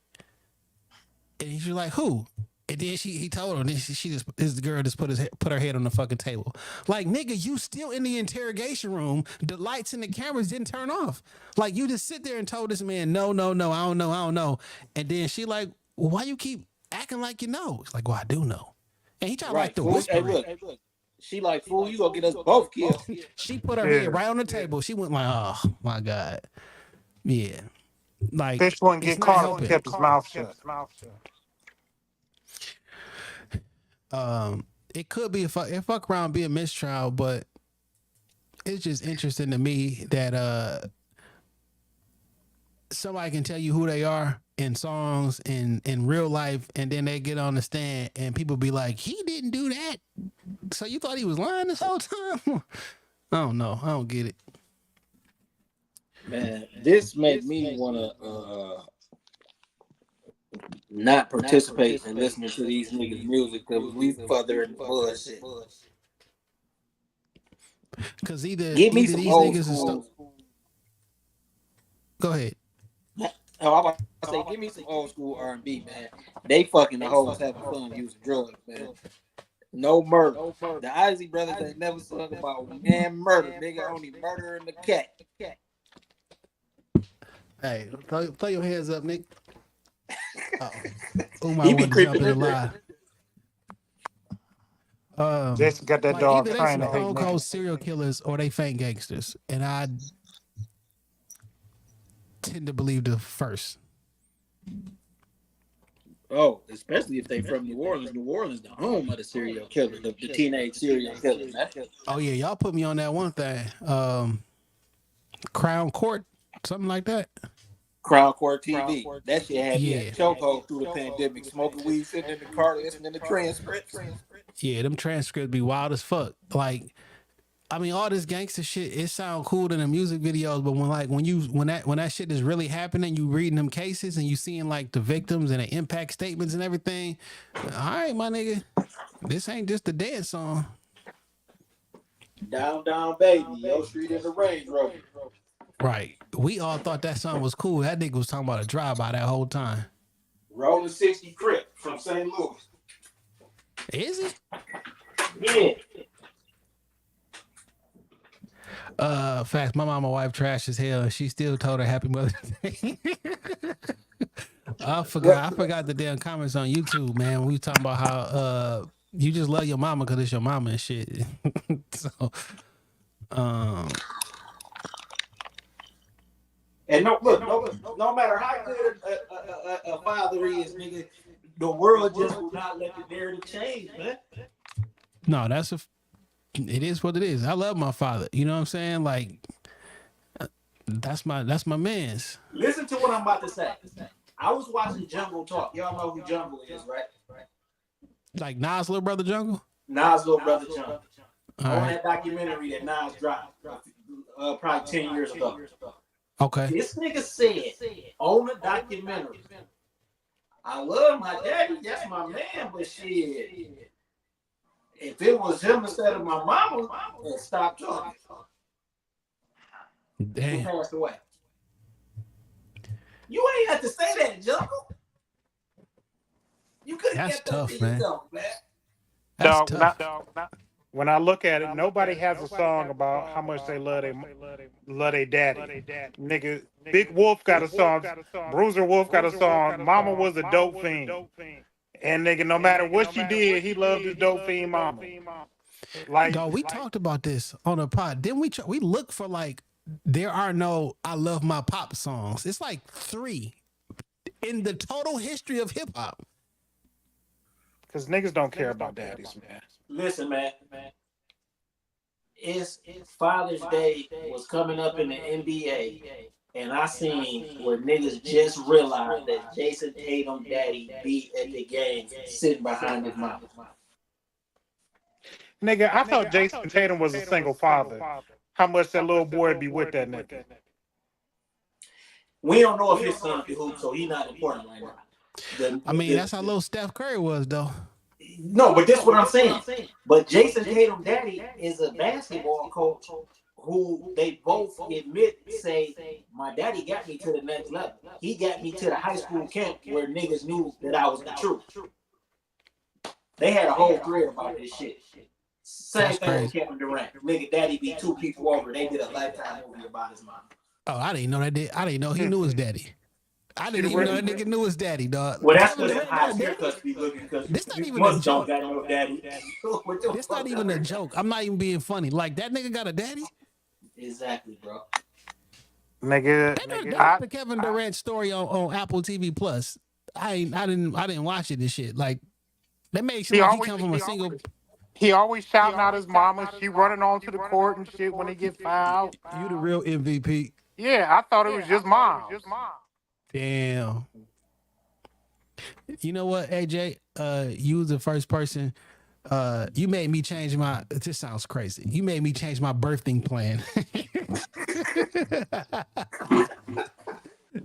And she's like, who? And then he told her, and then this girl just put her head on the fucking table. Like, nigga, you still in the interrogation room. The lights and the cameras didn't turn off. Like, you just sit there and told this man, no, I don't know. And then she like, well, why you keep acting like you know? It's like, well, I do know. And he tried like to whisper. Hey, look. She like, fool, you gonna get us both killed. She put her head right on the table. She went like, oh my God. Yeah. Like, Fish wouldn't get caught if he kept his mouth shut. It could be it fuck around be a mistrial, but it's just interesting to me that somebody can tell you who they are in songs in real life, and then they get on the stand and people be like, he didn't do that. So you thought he was lying this whole time? I don't know. I don't get it. Man, this make me wanna not participate in listening to these niggas' music because we further in the bullshit. Because either some these old niggas school. Go ahead. Oh, I'm about to say, give me some old school R&B, man. They fucking the hoes having fun using drugs, man. No murder. The Isley brothers ain't never sung about man murder, nigga. Only murder and the cat. Hey, throw your hands up, Nick. He be creeping in lie. Jason got that dog either trying they to some hate cold niggas. serial killers or they faint gangsters, and I tend to believe the first. Oh, especially if they from New Orleans. New Orleans, the home of the serial killers, the teenage serial killers, man. Oh yeah, y'all put me on that one thing. Crown Court, something like that. Crown Court TV. That shit had me Yeah. at chokehold through the pandemic, smoking weed, sitting in the car, listening to transcripts. Yeah, them transcripts be wild as fuck. Like, I mean, all this gangster shit, it sound cool in the music videos, but when that shit is really happening, you reading them cases and you seeing like the victims and the impact statements and everything. All right, my nigga, this ain't just a dance song. Down, down, baby. Yo Street in the Range Rover. Right. We all thought that song was cool. That nigga was talking about a drive-by that whole time. Rolling 60 Crip from St. Louis. Is he? Yeah. Facts. My mama wife trash as hell, and she still told her Happy Mother's Day. I forgot the damn comments on YouTube, man. We talking about how you just love your mama because it's your mama and shit. So, and no matter how good a father is, nigga, the world just will not let the narrative change, man. No, it is what it is. I love my father. You know what I'm saying? Like, that's my man's. Listen to what I'm about to say. I was watching Jungle Talk. Y'all know who Jungle is, right? Like Nas' little brother Jungle? Nas' little brother Jungle. All On right. that documentary that Nas dropped probably 10 years ago. Okay. This nigga said on the documentary, I love my daddy, that's my man, but shit, if it was him instead of my mama, then stop talking. Damn. He passed away. You ain't have to say that, Jungle. You could have That's kept tough, that to man. yourself, man. That's tough. When I look at it, nobody has a song about how much they love their daddy. Nigga, Big Wolf got a song. Bruiser Wolf got a song. Mama was a dope fiend. And nigga, no matter what she did, he loved his dope fiend mama. Like, Dog, we talked about this on a pod. Didn't we? We look for like, there are no I love my pop songs. It's like 3 in the total history of hip hop. because niggas don't care about daddies, man. Listen, man. It's Father's Day was coming up in the NBA, and I seen where niggas just realized that Jason Tatum daddy beat at the game sitting behind his mom. Nigga, I thought Jason Tatum was a single father. How much that little boy be with that nigga? We don't know if his son can hoop, so he's not important right now. That's how little Steph Curry was, though. No, but that's what I'm saying. But Jason Tatum daddy is a basketball coach who they both say, my daddy got me to the next level. He got me to the high school camp where niggas knew that I was the truth. They had a whole thread about this shit. Same thing with Kevin Durant. Nigga daddy beat 2 people over. They did a Lifetime movie about his mom. Oh, I didn't know that. I didn't know he knew his daddy. I didn't even know that nigga knew his daddy, dog. Well, that's what high haircuts be looking, because this not even a joke. Got no daddy. This not even a joke. I'm not even being funny. Like, that nigga got a daddy? Exactly, bro. Nigga, the Kevin Durant story on Apple TV Plus. I didn't watch it and shit. Like, that makes sense. He come from a single. He always shouting out his mama. She running onto the court and shit when he get fouled. You the real MVP. Yeah, I thought it was just mom. Damn. You know what, AJ? You was the first person. You made me change my. This sounds crazy. You made me change my birthing plan.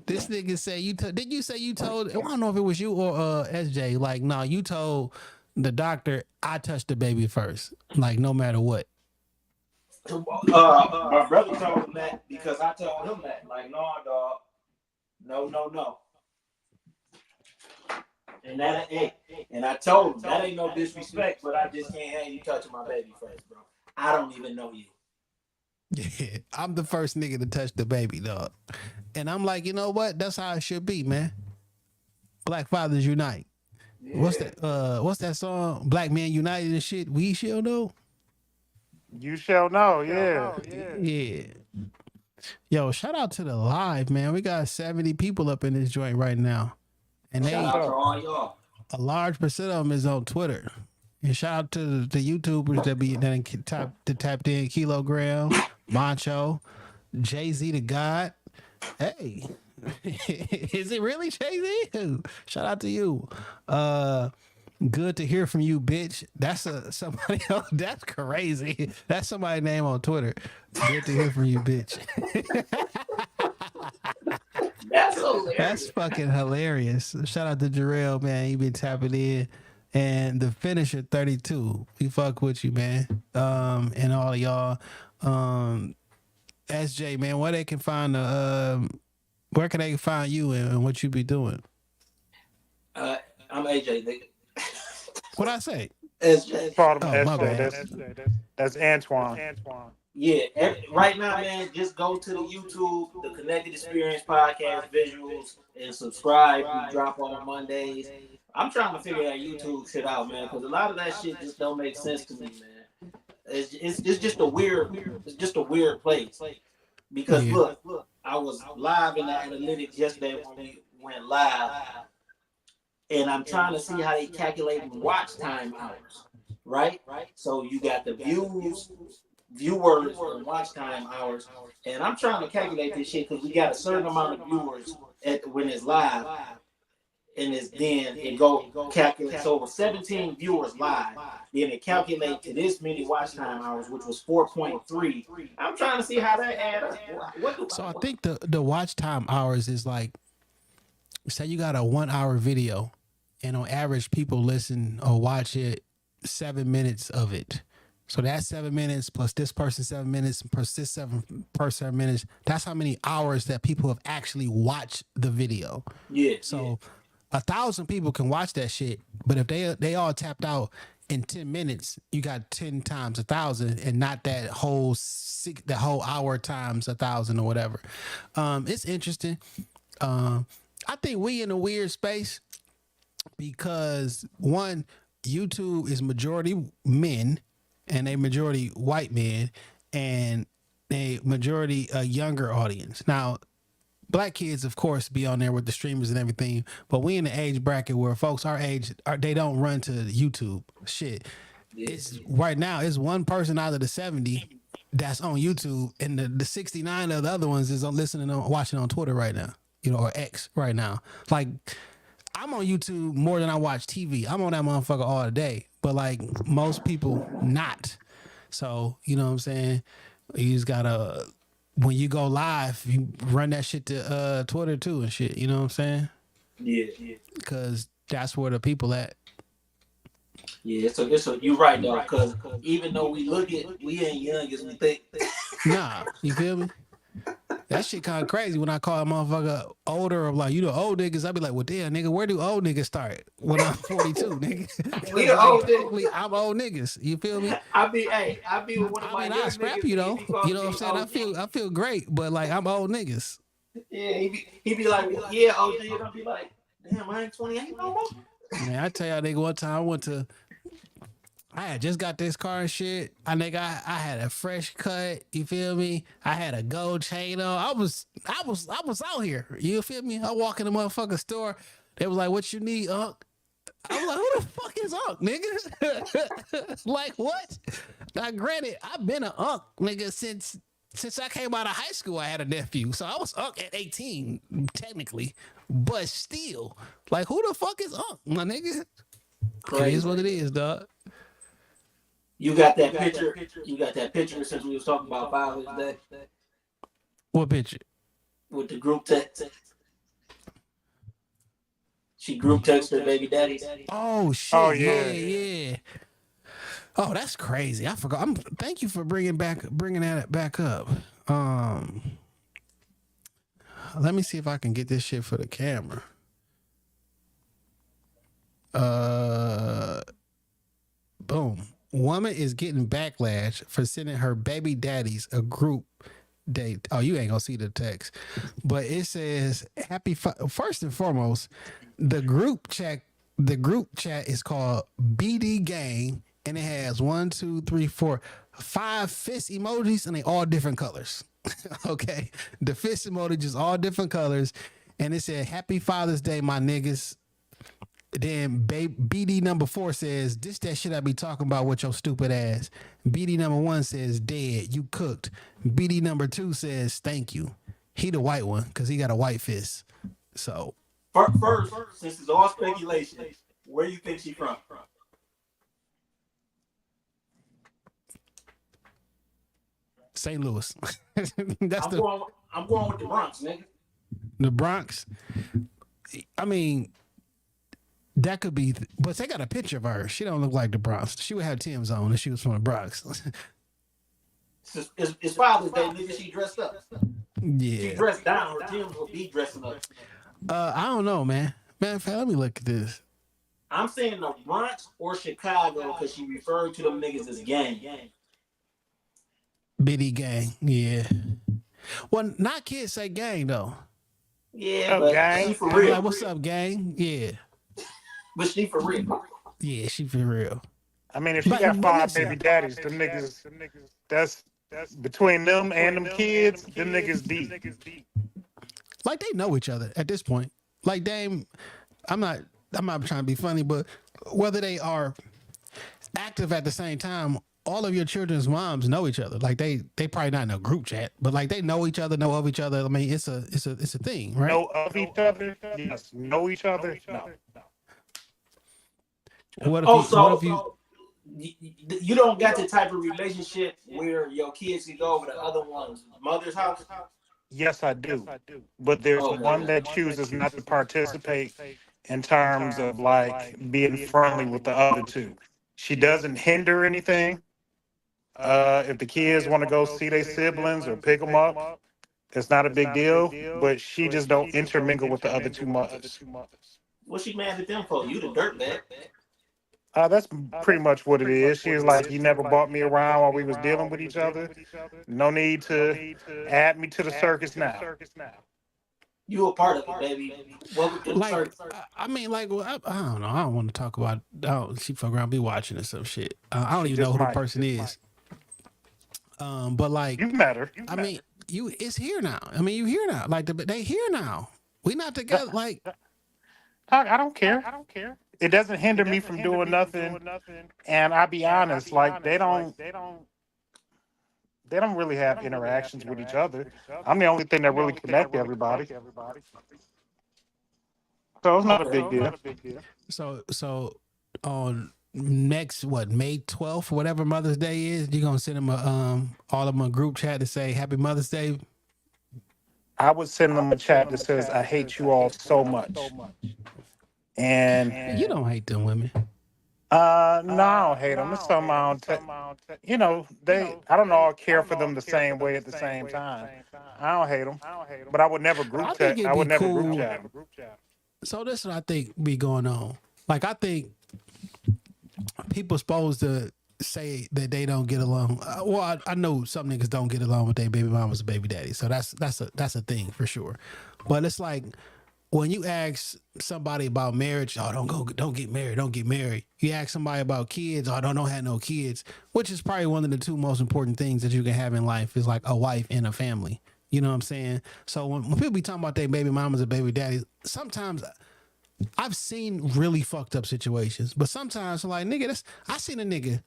This nigga say did you say you told? I don't know if it was you or SJ. Like, no, you told the doctor I touched the baby first. Like, no matter what. My brother told him that because I told him that. Like, no, dog. No. And I told him that ain't no disrespect, but I just can't have you touching my baby first, bro. I don't even know you. Yeah, I'm the first nigga to touch the baby, dog. And I'm like, you know what? That's how it should be, man. Black fathers unite. Yeah. What's that song? Black men united and shit. We shall know. You shall know, yeah. Yeah. Yo, shout out to the live, man. We got 70 people up in this joint right now. And shout out to all y'all. A large percent of them is on Twitter. And shout out to the YouTubers that tapped in: Kilogram, Mancho, Jay-Z the God. Hey, is it really Jay-Z? Shout out to you. Good to hear from you, bitch. That's somebody else. That's crazy. That's somebody's name on Twitter. Good to hear from you, bitch. That's hilarious. That's fucking hilarious. Shout out to Jarrell, man. He been tapping in. And the finisher 32. We fuck with you, man. And all of y'all. SJ, man, where they can find where can they find you and what you be doing? I'm AJ, nigga. What I say? SJ. Called him Oh, my SJ. bad. That's Antoine. Yeah, right now, man, just go to the YouTube, the Connected Experience Podcast visuals, and subscribe. We drop on Mondays. I'm trying to figure that YouTube shit out, man, because a lot of that shit just don't make sense to me, man. It's just a weird place. Because Yeah. look, I was live in the analytics yesterday when we went live, and I'm trying to see how they calculate watch time hours, right? So you got the viewers and watch time hours, and I'm trying to calculate this shit because we got a certain amount of viewers when it's live, and then it calculates. So with 17 viewers live, then it calculates to this many watch time hours, which was 4.3. I'm trying to see how that adds up. So I think the watch time hours is like, say you got a 1 hour video, and on average people listen or watch it 7 minutes of it. So that's 7 minutes plus this person 7 minutes plus this 7 minutes. That's how many hours that people have actually watched the video. Yeah. So 1,000 people can watch that shit, but if they all tapped out in 10 minutes, you got 10 times 1,000, and not that whole hour times 1,000 or whatever. It's interesting. I think we in a weird space because one, YouTube is majority men and a majority white men and a majority younger audience. Now, black kids, of course, be on there with the streamers and everything, but we in the age bracket where folks our age, they don't run to YouTube. Shit. It's right now, it's one person out of the 70 that's on YouTube, and the 69 of the other ones is on watching on Twitter right now, or X right now. Like, I'm on YouTube more than I watch TV. I'm on that motherfucker all day, but like most people not. So, you know what I'm saying? You just gotta, when you go live, you run that shit to Twitter too and shit. You know what I'm saying? Yeah. Because that's where the people at. Yeah, so you're right though, because even though we ain't young as we think. Nah, you feel me? That shit kind of crazy when I call a motherfucker older, or like, old niggas. I be like, well, damn, nigga, where do old niggas start? When I'm 42, nigga. We the old niggas. I'm old niggas. You feel me? I be with one of my I scrap niggas, you though. You know what I'm saying? OG. I feel great, but like I'm old niggas. Yeah, he be like, well, yeah, OG, and I'll be like, damn, I ain't 28 no more. Man, I tell y'all, nigga, one time I had just got this car and shit. I had a fresh cut. You feel me? I had a gold chain on. I was out here. You feel me? I walk in the motherfucking store. They was like, "What you need, Unc?" I was like, "Who the fuck is Unc, nigga?" Like what? Now, granted, I've been an Unc, nigga, since I came out of high school. I had a nephew, so I was Unc at 18, technically. But still, like, who the fuck is Unc, my nigga? It is what it is, dog. You got that picture. You got that picture since we was talking about Father's Day. What picture? With the group text. She group texted her baby daddy. Oh shit! Oh, yeah. Oh, that's crazy. I forgot. Thank you for bringing that back up. Let me see if I can get this shit for the camera. Boom. Woman is getting backlash for sending her baby daddies a group date. Oh, you ain't gonna see the text, but it says first and foremost, the group chat is called BD Gang, and it has 1, 2, 3, 4, 5 fist emojis, and they all different colors. Okay, the fist emoji is all different colors, and it said "Happy Father's Day, my niggas." Then BD number 4 says, "This that shit I be talking about with your stupid ass." BD number 1 says, "Dead, you cooked." BD number 2 says, "Thank you." He the white one because he got a white fist. So First, since it's all speculation, where you think she from? St. Louis. I'm going with the Bronx, nigga. The Bronx. I mean, that could be, but they got a picture of her. She don't look like the Bronx. She would have Tim's on if she was from the Bronx. It's Father's Day, nigga. She dressed up. Yeah. She dressed down. Her Tim's will be dressing up. I don't know, man. Matter of fact, let me look at this. I'm saying the Bronx or Chicago because she referred to them niggas as gang. Biddy gang, yeah. Well, not kids say gang though. Yeah, Oh, but gang. she for I'm real. like, what's up, gang? Yeah, But she for real. yeah, she for real. I mean, if she But- got but 5 listen. baby daddies, them niggas, that's between them and them kids, them niggas deep. Like they know each other at this point. Like Dame, I'm not trying to be funny, but whether they are active at the same time, all of your children's moms know each other. Like they probably not in a group chat, but like they know each other, know of each other. I mean, it's a thing, right? Know of each other? Yes. Know each other? No. What if Oh, you, so, what if you so you don't got the type of relationship where your kids can go over the other one's mother's house? Yes, I do. But there's Okay. one that chooses not to participate in terms of like being friendly with the other two. She doesn't hinder anything. If the kids want to go see their siblings or pick them up, it's not a big deal. But she just don't intermingle with the other two mothers. What she mad at them for? You the dirtbag. That's pretty much what it is. She was like, "You never brought me around while we was dealing with each other. No need to add me to the circus now." You a part of it, baby. Welcome to the like? circus. I mean, like, well, I don't know. I don't want to talk about. She fuck around, be watching or some shit. I don't even know who the person is. But like, You met her. I mean, it's here now. I mean, you here now. Like they here now. We not together. Like, I don't care. It doesn't hinder me from doing nothing. And I'll be honest, like they don't really have interactions with each other. I'm the only thing that really connect everybody. So it's not a big deal. so on next May 12th, whatever Mother's Day is, you're gonna send them all of them a group chat to say Happy Mother's Day. I would send them a chat that says, "I hate you all so much." And You don't hate them women. no, I don't hate them. It's something I don't you know, I don't all care for them the same way at the same time. I don't hate them, but I would never group I think chat. it'd I would be never cool. group chat. So this is what I think be going on. Like I think people supposed to say that they don't get along. Well, I know some niggas don't get along with their baby mamas and baby daddy. So that's a thing for sure. But it's like when you ask somebody about marriage, oh, don't get married. You ask somebody about kids, oh, don't have no kids, which is probably one of the two most important things that you can have in life is like a wife and a family. You know what I'm saying? So when people be talking about their baby mamas and baby daddies, sometimes I've seen really fucked up situations, but sometimes I'm like, nigga, I seen a nigga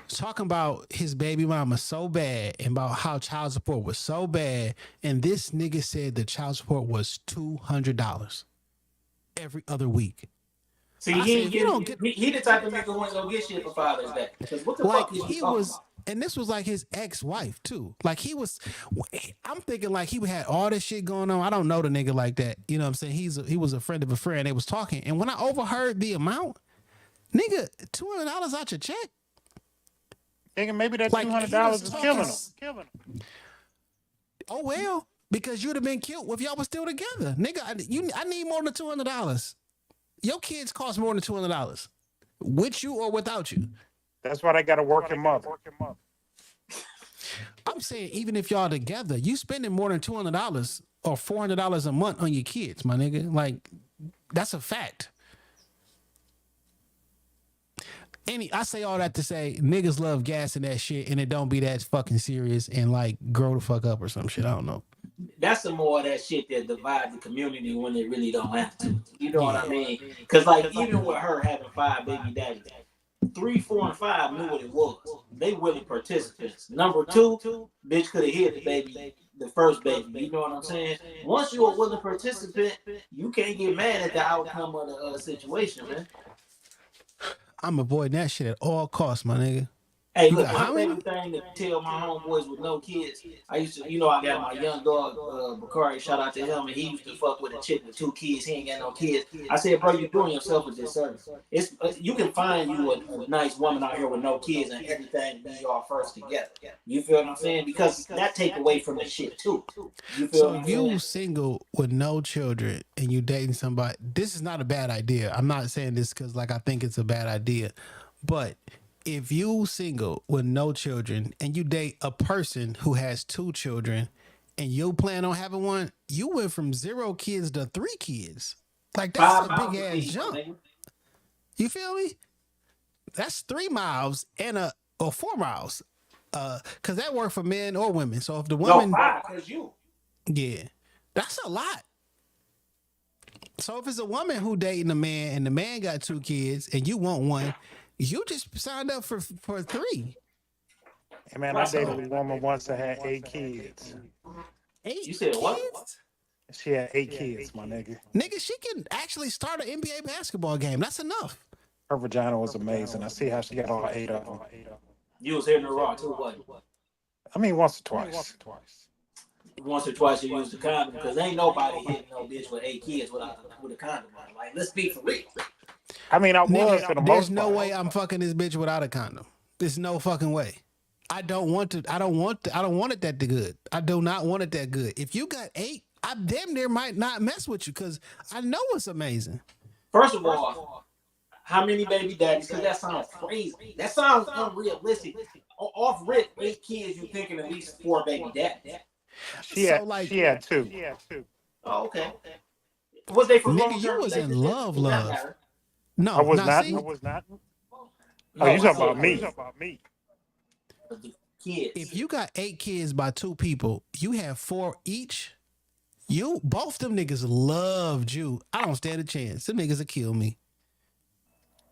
talking about his baby mama so bad and about how child support was so bad, and this nigga said the child support was $200 every other week. See, he the type of nigga who ain't gonna get shit for Father's Day. Because what the fuck is he talking about? And this was like his ex-wife too. Like I'm thinking like he had all this shit going on. I don't know the nigga like that. You know what I'm saying? He was a friend of a friend. They was talking. And when I overheard the amount, nigga, $200 out your check? Thinking maybe that Like, $200 is killing him. Oh well, because you'd have been killed if y'all was still together. Nigga, I need more than $200. Your kids cost more than $200. With you or without you. That's why they got to work him up. I'm saying even if y'all together, you spending more than $200 or $400 a month on your kids, my nigga. Like, that's a fact. I say all that to say niggas love gas and that shit, and it don't be that fucking serious and like grow the fuck up or some shit. I don't know. That's some more of that shit that divides the community when they really don't have to. You know what I mean? Because like even with her having 5 baby daddies, 3, 4, and 5 knew what it was. They willing participants. Number 2, bitch could have hit the baby, the first baby. You know what I'm saying? Once you're a willing participant, you can't get mad at the outcome of the situation, man. I'm avoiding that shit at all costs, my nigga. Hey, You look, got my how many? favorite thing to tell my homeboys with no kids, I used to, I got my young dog, Bakari, shout out to him, and he used to fuck with a chick with 2 kids. He ain't got no kids. I said, bro, you're doing yourself a disservice. It's you can find you a nice woman out here with no kids and everything be y'all first together. You feel what I'm saying? Because that take away from the shit too. You feel So what I'm if you saying? single with no children and you dating somebody, this is not a bad idea. I'm not saying this because like I think it's a bad idea, but if you single with no children and you date a person who has 2 children and you plan on having one, you went from 0 kids to 3 kids. Like that's 5 a big miles a ass piece, my jump. nigga. You feel me? That's 3 miles and or 4 miles. Cause that worked for men or women. So if the No, woman, 5, cause you. yeah, that's a lot. So if it's a woman who dating a man and the man got 2 kids and you want one, you just signed up for 3. Hey man, I dated a woman once that had 8 kids. 8 You said what? kids? She had 8 kids, my nigga. Nigga, she can actually start an NBA basketball game. That's enough. Her vagina was amazing. I see how she got all 8 of them. You was hitting the raw too, wasn't you? I mean, once or twice. Once or twice you use the condom because ain't nobody hitting no bitch with 8 kids with a condom on. Like, let's be for real. I mean, I was Nigga, for the there's most no part. way I'm fucking this bitch without a condom. There's no fucking way. I don't want it that good. I do not want it that good. If you got 8, I damn near might not mess with you because I know it's amazing. First of all, how many baby daddies? Because that sounds crazy. That sounds unrealistic. Off rip, 8 kids, you thinking at least 4 baby daddies. She had 2. Oh, okay. Was they for Nigga, long-term you was in relationships? love. No, I was now not. see, I was not. No, Oh, you I talking said about me? the kids. if you got 8 kids by 2 people, you have 4 each. Both them niggas loved you. I don't stand a chance. Them niggas will kill me.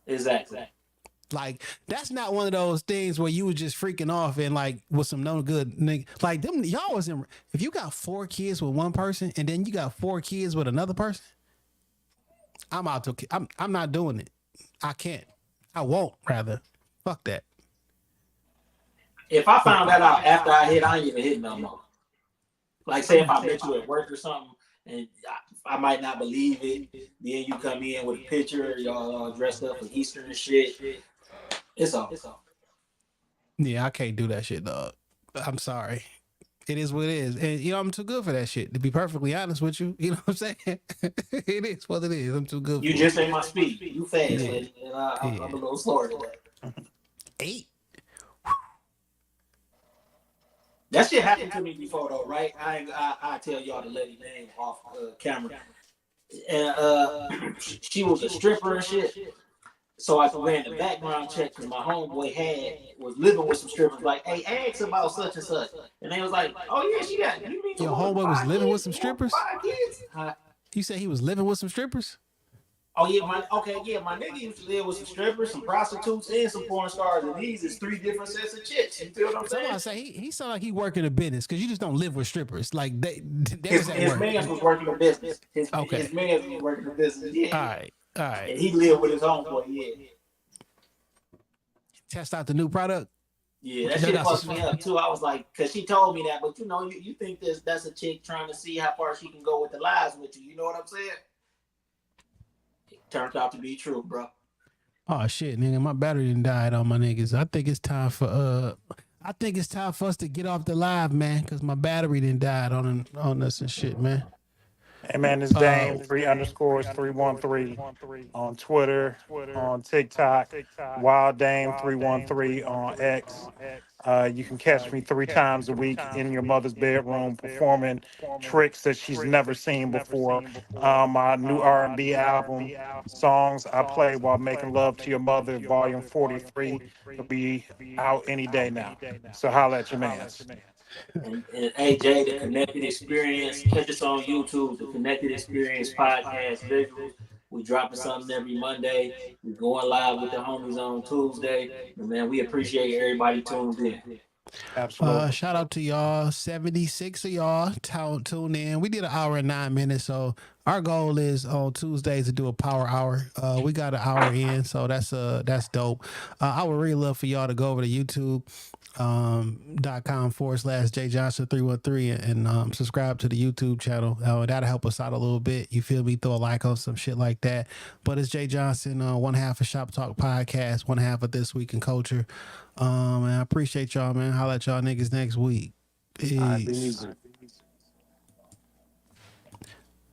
Exactly. Like, that's not one of those things where you was just freaking off and like with some no good nigga. Like them, y'all was in. If you got 4 kids with one person and then you got 4 kids with another person, I'm out to. I'm not doing it. I can't. I won't. Rather, fuck that. If I found that out after I hit, I ain't even hit no more. Like, say if I met you at work or something, and I might not believe it, then you come in with a picture, y'all dressed up for Easter and shit. It's all. Yeah, I can't do that shit, dog. I'm sorry. It is what it is. And, I'm too good for that shit, to be perfectly honest with you. You know what I'm saying? It is what it is. I'm too good You for just it. ain't my speed. You fast, Yeah. lady, and I'm a little slower than that. 8? That shit happened to me before, though, right? I tell y'all the lady name off camera. And she was a stripper and shit. So I ran the background check because my homeboy was living with some strippers. Like, hey, ask about such and such, and they was like, "Oh yeah, she got." You mean Your homeboy was living with some strippers? 5 kids? You said he was living with some strippers? Oh yeah, my nigga used to live with some strippers, some prostitutes, and some porn stars, and these is 3 different sets of chicks. You feel what I'm saying? Somebody say he sound like he working a business because you just don't live with strippers. Like they His was at work. man was working a business. His Okay. man was working a business. Yeah. All right. And he lived with his homeboy. Yeah. Test out the new product. Yeah, that shit fucked me up too. I was like, because she told me that, but you think that's a chick trying to see how far she can go with the lies with you. You know what I'm saying? It turned out to be true, bro. Oh shit, nigga, my battery done died on my niggas. I think it's time for us to get off the live, man, because my battery done died on us and shit, man. Hey man, it's Dame 3_313 on Twitter, on TikTok, Wild Dame 313 on X. You can catch me 3 times a week in your mother's bedroom performing tricks that she's never seen before. My new R&B album, Songs I Play While Making Love to Your Mother, Volume 43, will be out any day now. So holla at your mans. And AJ, the Connected Experience, catch us on YouTube, the Connected Experience podcast visuals. We dropping something every Monday. We going live with the homies on Tuesday. And man, we appreciate everybody tuned in. Absolutely. Shout out to y'all. 76 of y'all tuned in. We did an hour and 9 minutes, so our goal is on Tuesdays to do a power hour. We got an hour in, so that's dope. I would really love for y'all to go over to youtube.com/JJohnson313 and subscribe to the YouTube channel. That'll help us out a little bit. You feel me? Throw a like on some shit like that. But it's Jay Johnson, one half of Shop Talk Podcast, one half of This Week in Culture. And I appreciate y'all, man. Holla at y'all niggas next week. Peace.